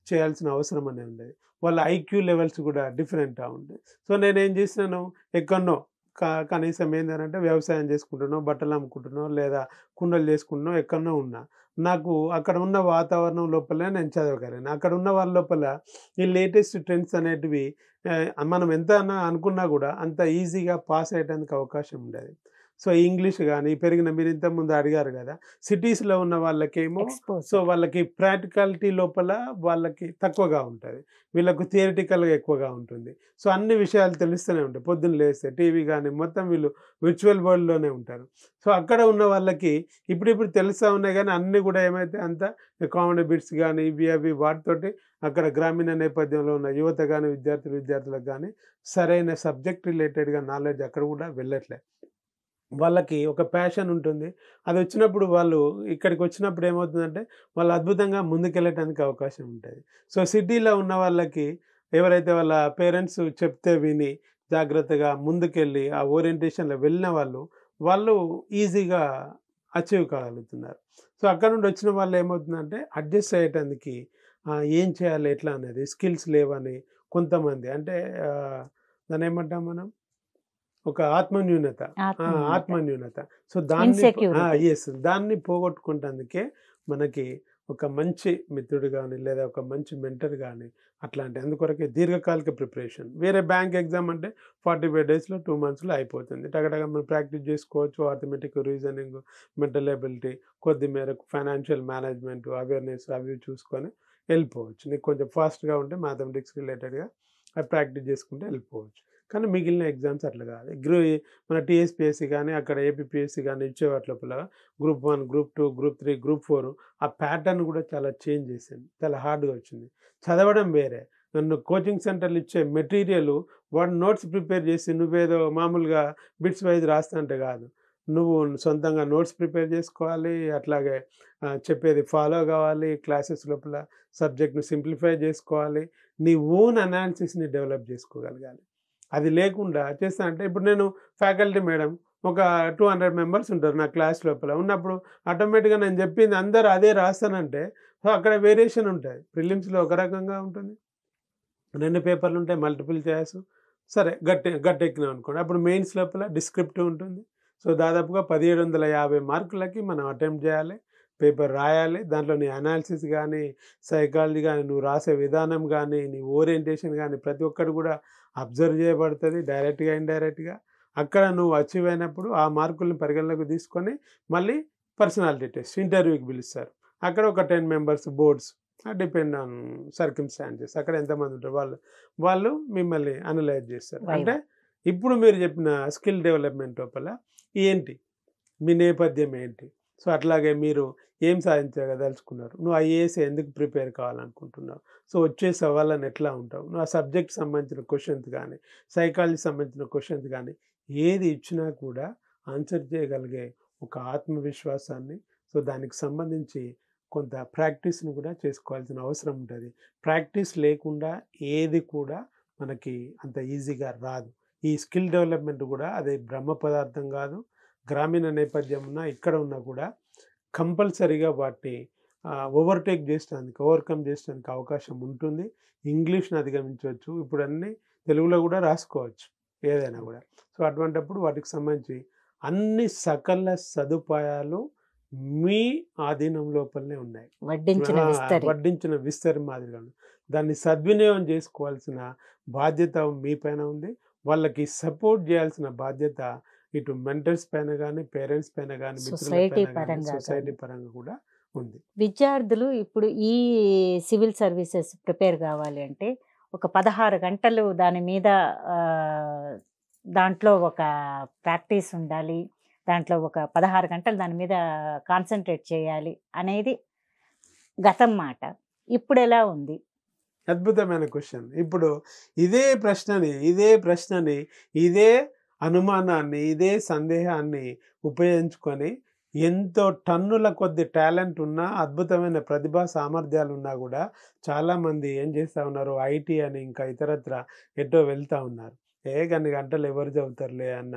S2: చేయాల్సిన అవసరం అనేది ఉండేది. వాళ్ళ ఐక్యూ లెవెల్స్ కూడా డిఫరెంట్‌గా ఉంటాయి. సో, నేనేం చేసినాను ఎక్కడనో కనీసం ఏందనంటే వ్యవసాయం చేసుకుంటున్నాం, బట్టలు అమ్ముకుంటున్నాం, లేదా కుండలు చేసుకుంటున్నాం, ఎక్కడనో ఉన్నా. నాకు అక్కడ ఉన్న వాతావరణం లోపలే నేను చదవగలను. అక్కడ ఉన్న వాళ్ళ లోపల ఈ లేటెస్ట్ ట్రెండ్స్ అనేటివి మనం ఎంత అనుకున్నా కూడా అంత ఈజీగా పాస్ అయ్యేటానికి అవకాశం ఉండేది. సో, ఇంగ్లీష్ గాని పెరిగిన మీరు ఇంతకుముందు అడిగారు కదా! సిటీస్‌లో ఉన్న వాళ్ళకేమో సో,
S1: ఎక్స్‌పోజర్
S2: వాళ్ళకి ప్రాక్టికాలిటీ లోపల వాళ్ళకి తక్కువగా ఉంటది. వీళ్ళకు థియరిటికల్‌గా ఎక్కువగా ఉంటుంది. సో, అన్ని విషయాలు తెలుస్తూనే ఉంటాయి. పొద్దున్న లేస్తే టీవీ గాని మొత్తం వీళ్ళు విర్చువల్ వరల్డ్‌లోనే ఉంటారు. సో, అక్కడ ఉన్న వాళ్ళకి ఇప్పుడిప్పుడు తెలుస్తా ఉన్నాయి గానీ అన్నీ కూడా ఏమైతే అంతా కామెడీ బిట్స్ గాని ఇవి అవి వాటితోటి అక్కడ గ్రామీణ నేపథ్యంలో ఉన్న యువత గాని, విద్యార్థులకు గాని సరైన సబ్జెక్ట్ రిలేటెడ్‌గా నాలెడ్జ్ అక్కడ కూడా వెళ్ళట్లే. వాళ్ళకి ఒక ప్యాషన్ ఉంటుంది. అదొచ్చినప్పుడు వాళ్ళు ఇక్కడికొచ్చినప్పుడు ఏమవుతుందంటే, వాళ్ళు అద్భుతంగా ముందుకెళ్ళటానికి అవకాశం ఉంటది. సో, సిటీలో ఉన్న వాళ్ళకి ఎవరైతే వాళ్ళ పేరెంట్స్ చెప్తే విని, జాగ్రత్తగా ముందుకెళ్ళి, ఆ ఓరియంటేషన్‌లో వెళ్ళిన వాళ్ళు ఈజీగా అచీవ్ కాగలుగుతున్నారు. సో, అక్కడ నుండి వచ్చిన వాళ్ళేమవుతుందంటే, అడ్జస్ట్ అయ్యేటానికి ఏం చేయాలి, ఎట్లా అనేది స్కిల్స్ లేవని కొంతమంది అంటే దాన్నేమంటాం మనం? ఒక ఆత్మన్యూనత.
S1: ఆత్మన్యూనత,
S2: ఆత్మన్యూనత. So,
S1: insecurity.
S2: యెస్. దాన్ని పోగొట్టుకుంటందుకే మనకి ఒక మంచి మిత్రుడు గాని, లేదా ఒక మంచి మెంటర్ గాని అట్లాంటి అందుకొరకే దీర్ఘకాలిక ప్రిపరేషన్. వేరే బ్యాంక్ ఎగ్జామ్ అంటే 45 డేస్‌లో, 2 మంత్స్‌లో అయిపోతుంది. టకటక మనం ప్రాక్టీస్ చేసుకోవచ్చు. అర్థమెటిక్, రీజనింగ్, మెంటల్ ఎబిలిటీ, కొద్ది మేరకు ఫైనాన్షియల్ మేనేజ్‌మెంట్, అవేర్‌నెస్ అవి ఇవి చూసుకొని వెళ్ళిపోవచ్చు. నీకు కొంచెం ఫాస్ట్‌గా ఉంటే మ్యాథమెటిక్స్ రిలేటెడ్‌గా అవి ప్రాక్టీస్ చేసుకుంటే వెళ్ళిపోవచ్చు. కానీ మిగిలిన ఎగ్జామ్స్ అట్లా కాదు. మన టీఎస్‌పీఎస్‌సీ గాని, అక్కడ ఏపీపీఎస్‌సీ గాని ఇచ్చే వాటి లోపల గ్రూప్ 1, గ్రూప్ 2, గ్రూప్ 3, గ్రూప్ 4 ఆ ప్యాటర్న్ కూడా చాలా చేంజ్ చేసింది. చాలా హార్డ్‌గా వచ్చింది. చదవడం వేరే. నన్ను కోచింగ్ సెంటర్‌లు ఇచ్చే మెటీరియల్ వాడు నోట్స్ ప్రిపేర్ చేసి నువ్వేదో మామూలుగా బిట్స్ వైస్ రాస్తంటే కాదు. నువ్వు సొంతంగా నోట్స్ ప్రిపేర్ చేసుకోవాలి. అట్లాగే చెప్పేది ఫాలో కావాలి. క్లాసెస్ లోపల సబ్జెక్ట్‌ని సింప్లిఫై చేసుకోవాలి. నీ ఓన్ అనాలిసిస్‌ని డెవలప్ చేసుకోగలగాలి. అది లేకుండా చేస్తా అంటే ఇప్పుడు నేను ఫ్యాకల్టీ మేడం ఒక 200 మెంబర్స్ ఉంటారు నా క్లాస్ లోపల. ఉన్నప్పుడు ఆటోమేటిక్‌గా నేను చెప్పింది అందరూ అదే రాస్తానంటే సో, అక్కడ వేరియేషన్ ఉంటాయి. ప్రిలిమ్స్‌లో ఒక రకంగా ఉంటుంది. 2 పేపర్‌లు ఉంటాయి. Multiple choice. సరే గట్టెక్కినాం అనుకోండి. అప్పుడు మెయిన్స్ లోపల డిస్క్రిప్టివ్ ఉంటుంది. సో, దాదాపుగా 1750 మార్కులకి మనం అటెంప్ట్ చేయాలి. పేపర్ రాయాలి. దాంట్లో నీ అనాలిసిస్ గానీ, సైకాలజీ గానీ, నువ్వు రాసే విధానం గానీ, నీ ఓరియంటేషన్ గానీ ప్రతి ఒక్కటి కూడా అబ్జర్వ్ చేయబడతది. డైరెక్ట్‌గా, ఇండైరెక్ట్‌గా. అక్కడ నువ్వు అచీవ్ అయినప్పుడు ఆ మార్కుల్ని పరిగణలోకి తీసుకొని మళ్ళీ పర్సనాలిటీ టెస్ట్ ఇంటర్వ్యూకి పిలుస్తారు. అక్కడ ఒక 10 members boards depend on circumstances. అక్కడ ఎంతమంది ఉంటారు వాళ్ళు మిమ్మల్ని అనలైజ్ చేస్తారు. అంటే
S1: వైవా.
S2: ఇప్పుడు మీరు చెప్పిన స్కిల్ డెవలప్‌మెంట్ లోపల ఏంటి? మీ నేపథ్యం ఏంటి? సో, అట్లాగే మీరు ఏం సాధించదలుచుకున్నారు? నువ్వు ఐఏఎస్ ఎందుకు ప్రిపేర్ కావాలనుకుంటున్నావు? సో, వచ్చే సవాళ్ళని ఎట్లా ఉంటావు? నువ్వు ఆ సబ్జెక్ట్‌కి సంబంధించిన క్వెషన్స్ గానీ, సైకాలజీకి సంబంధించిన క్వెషన్స్ గానీ, ఏది ఇచ్చినా కూడా ఆన్సర్ చేయగలిగే ఒక ఆత్మవిశ్వాసాన్ని సో, దానికి సంబంధించి కొంత ప్రాక్టీస్‌ని కూడా చేసుకోవాల్సిన అవసరం ఉంటది. ప్రాక్టీస్ లేకుండా ఏది కూడా మనకి అంత ఈజీగా రాదు. ఈ స్కిల్ డెవలప్‌మెంట్ కూడా అది బ్రహ్మ పదార్థం గాదు. గ్రామీణ నేపథ్యం ఉన్నా, ఇక్కడ ఉన్నా కూడా కంపల్సరీగా వాటిని ఓవర్టేక్ చేసడానికి, ఓవర్కమ్ చేసడానికి అవకాశం ఉంటుంది. ఇంగ్లీష్‌ని అధిగమించవచ్చు. ఇప్పుడు అన్నీ తెలుగులో కూడా రాసుకోవచ్చు ఏదైనా కూడా. సో, అటువంటప్పుడు వాటికి సంబంధించి అన్ని సకల సదుపాయాలు మీ ఆధీనం లోపలనే ఉన్నాయి.
S1: వడ్డించిన విస్తరి.
S2: వడ్డించిన విస్తరి మాదిరిగా ఉంది. దాన్ని సద్వినియోగం చేసుకోవాల్సిన బాధ్యత మీ పైన ఉంది. వాళ్ళకి సపోర్ట్ చేయాల్సిన బాధ్యత ఇటు మెంటర్స్ పైన గానీ, పేరెంట్స్ పైన గానీ, మిత్రుల
S1: సొసైటీ
S2: పైన గానీ,
S1: పరంగా
S2: సొసైటీ
S1: కానీ.
S2: పరంగా కూడా ఉంది.
S1: విద్యార్థులు ఇప్పుడు ఈ సివిల్ సర్వీసెస్ ప్రిపేర్ కావాలి అంటే ఒక 16 గంటలు దాని మీద దాంట్లో ఒక ప్రాక్టీస్ ఉండాలి. దాంట్లో ఒక 16 గంటలు దాని మీద కాన్సంట్రేట్ చేయాలి అనేది గతం మాట. ఇప్పుడెలా ఉంది?
S2: అద్భుతమైన క్వెషన్. ఇప్పుడు ఇదే ప్రశ్నని, ఇదే అనుమానాన్ని, ఇదే సందేహాన్ని ఉపయోగించుకొని ఎంతో టన్నుల కొద్ది టాలెంట్ ఉన్నా, అద్భుతమైన ప్రతిభా సామర్థ్యాలున్నా గూడా చాలామంది ఏం చేస్తా ఉన్నారు, ఐటీ అని ఇంకా ఇతరత్రా ఎటో వెళ్తా ఉన్నారు. గన్ని గంటలు ఎవరు చదువుతారులే అన్న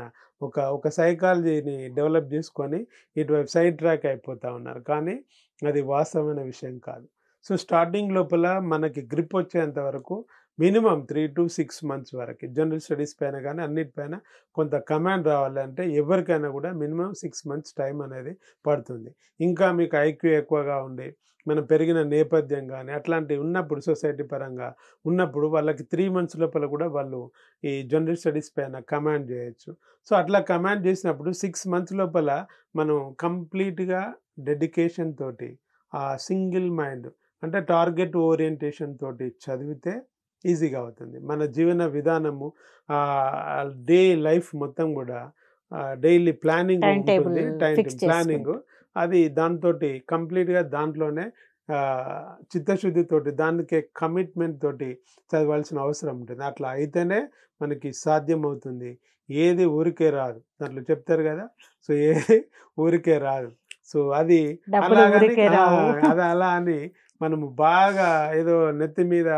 S2: ఒక సైకాలజీని డెవలప్ చేసుకొని ఇటువైపు సైడ్ ట్రాక్ అయిపోతా ఉన్నారు. కానీ అది వాస్తవమైన విషయం కాదు. సో, స్టార్టింగ్ లోపల మనకి గ్రిప్ వచ్చేంత వరకు మినిమమ్ 3-6 మంత్స్ వరకి జనరల్ స్టడీస్ పైన గానీ, అన్నిటిపైన కొంత కమాండ్ రావాలంటే ఎవరికైనా కూడా మినిమమ్ 6 మంత్స్ టైం అనేది పడుతుంది. ఇంకా మీకు ఐక్యూ ఎక్కువగా ఉండి, మనం పెరిగిన నేపథ్యం గానీ, అట్లాంటివి ఉన్నప్పుడు సొసైటీ పరంగా ఉన్నప్పుడు వాళ్ళకి 3 మంత్స్ లోపల కూడా వాళ్ళు ఈ జనరల్ స్టడీస్ పైన కమాండ్ చేయొచ్చు. సో, అట్లా కమాండ్ చేసినప్పుడు 6 మంత్స్ లోపల మనం కంప్లీట్‌గా డెడికేషన్ తోటి సింగిల్ మైండ్ అంటే టార్గెట్ ఓరియంటేషన్ తోటి చదివితే ఈజీగా అవుతుంది. మన జీవన విధానము డే లైఫ్ మొత్తం కూడా డైలీ ప్లానింగ్
S1: టైం టేబుల్
S2: ఉంటుంది.
S1: ఫిక్స్
S2: ప్లానింగ్
S1: చేసుకుంటాం.
S2: అది దాంతోటి కంప్లీట్‌గా దాంట్లోనే చిత్తశుద్ధితోటి దానికే కమిట్మెంట్ తోటి చదవాల్సిన అవసరం ఉంటుంది. అట్లా అయితేనే మనకి సాధ్యమవుతుంది. ఏది ఊరికే రాదు. దాంట్లో చెప్తారు కదా! సో, ఏది ఊరికే రాదు. సో, అది
S1: డబ్బులు
S2: అలాగని
S1: ఊరికే రావు.
S2: అది అలా అని మనము బాగా ఏదో నెత్తి మీద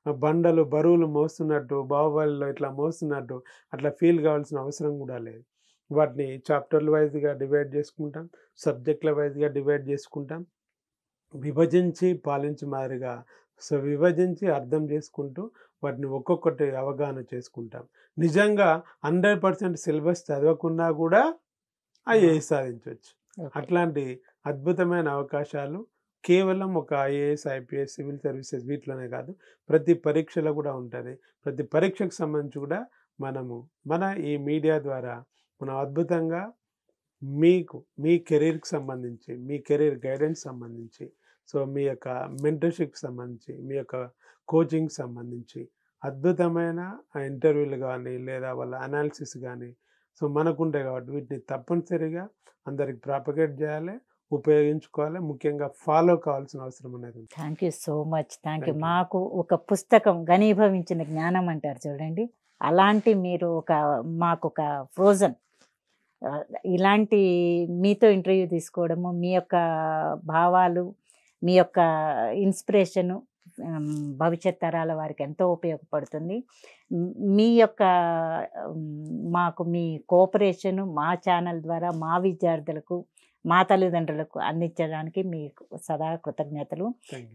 S2: బండలు, బరువులు మోస్తున్నట్టు, బాహుబలిలో ఇట్లా మోస్తున్నట్టు అట్లా ఫీల్ కావాల్సిన అవసరం కూడా లేదు. వాటిని చాప్టర్‌ల వైస్‌గా డివైడ్ చేసుకుంటాం. సబ్జెక్ట్‌ల వైస్‌గా డివైడ్ చేసుకుంటాం. విభజించి పాలించు మాదిరిగా సో, విభజించి అర్థం చేసుకుంటూ వాటిని ఒక్కొక్కటి అవగాహన చేసుకుంటాం. నిజంగా 100% సిలబస్ చదవకున్నా కూడా ఐఏఎస్ సాధించొచ్చు.
S1: ఓకే.
S2: అట్లాంటి అద్భుతమైన అవకాశాలు కేవలం ఒక ఐఏఎస్, ఐపీఎస్, సివిల్ సర్వీసెస్ వీటిలోనే కాదు, ప్రతి పరీక్షలో కూడా ఉంటది. ప్రతి పరీక్షకు సంబంధించి కూడా మన ఈ మీడియా ద్వారా మనం అద్భుతంగా మీకు మీ కెరీర్‌కి సంబంధించి, మీ కెరీర్ గైడెన్స్ సంబంధించి, సో, మీ యొక్క మెంటర్‌షిప్‌కి సంబంధించి, మీ యొక్క కోచింగ్‌కి సంబంధించి అద్భుతమైన ఇంటర్వ్యూలు గానీ, లేదా వాళ్ళ అనాలిసిస్ గానీ, సో, మనకుంటాయి కాబట్టి వీటిని తప్పనిసరిగా అందరికి ప్రాపగేట్ చేయాలి, ఉపయోగించుకోవాలి. ముఖ్యంగా ఫాలో కావాల్సిన అవసరం అనేది ఉంది.
S1: Thank you so much. Thank you.
S2: Thank you.
S1: మాకు ఒక పుస్తకం ఘనీభవించిన జ్ఞానం అంటారు చూడండి. అలాంటి మీరు మాకొక ఫ్రోజన్ ఇలాంటి మీతో ఇంటర్వ్యూ తీసుకోవడము, మీ యొక్క భావాలు, మీ యొక్క ఇన్స్పిరేషను భవిష్యత్ తరాల వారికి ఎంతో ఉపయోగపడుతుంది. మీ యొక్క మాకు మీ కోఆపరేషను మా ఛానల్ ద్వారా మా విద్యార్థులకు, మా తల్లిదండ్రులకు అందించడానికి మీకు సదా కృతజ్ఞతలు.
S2: Thank you.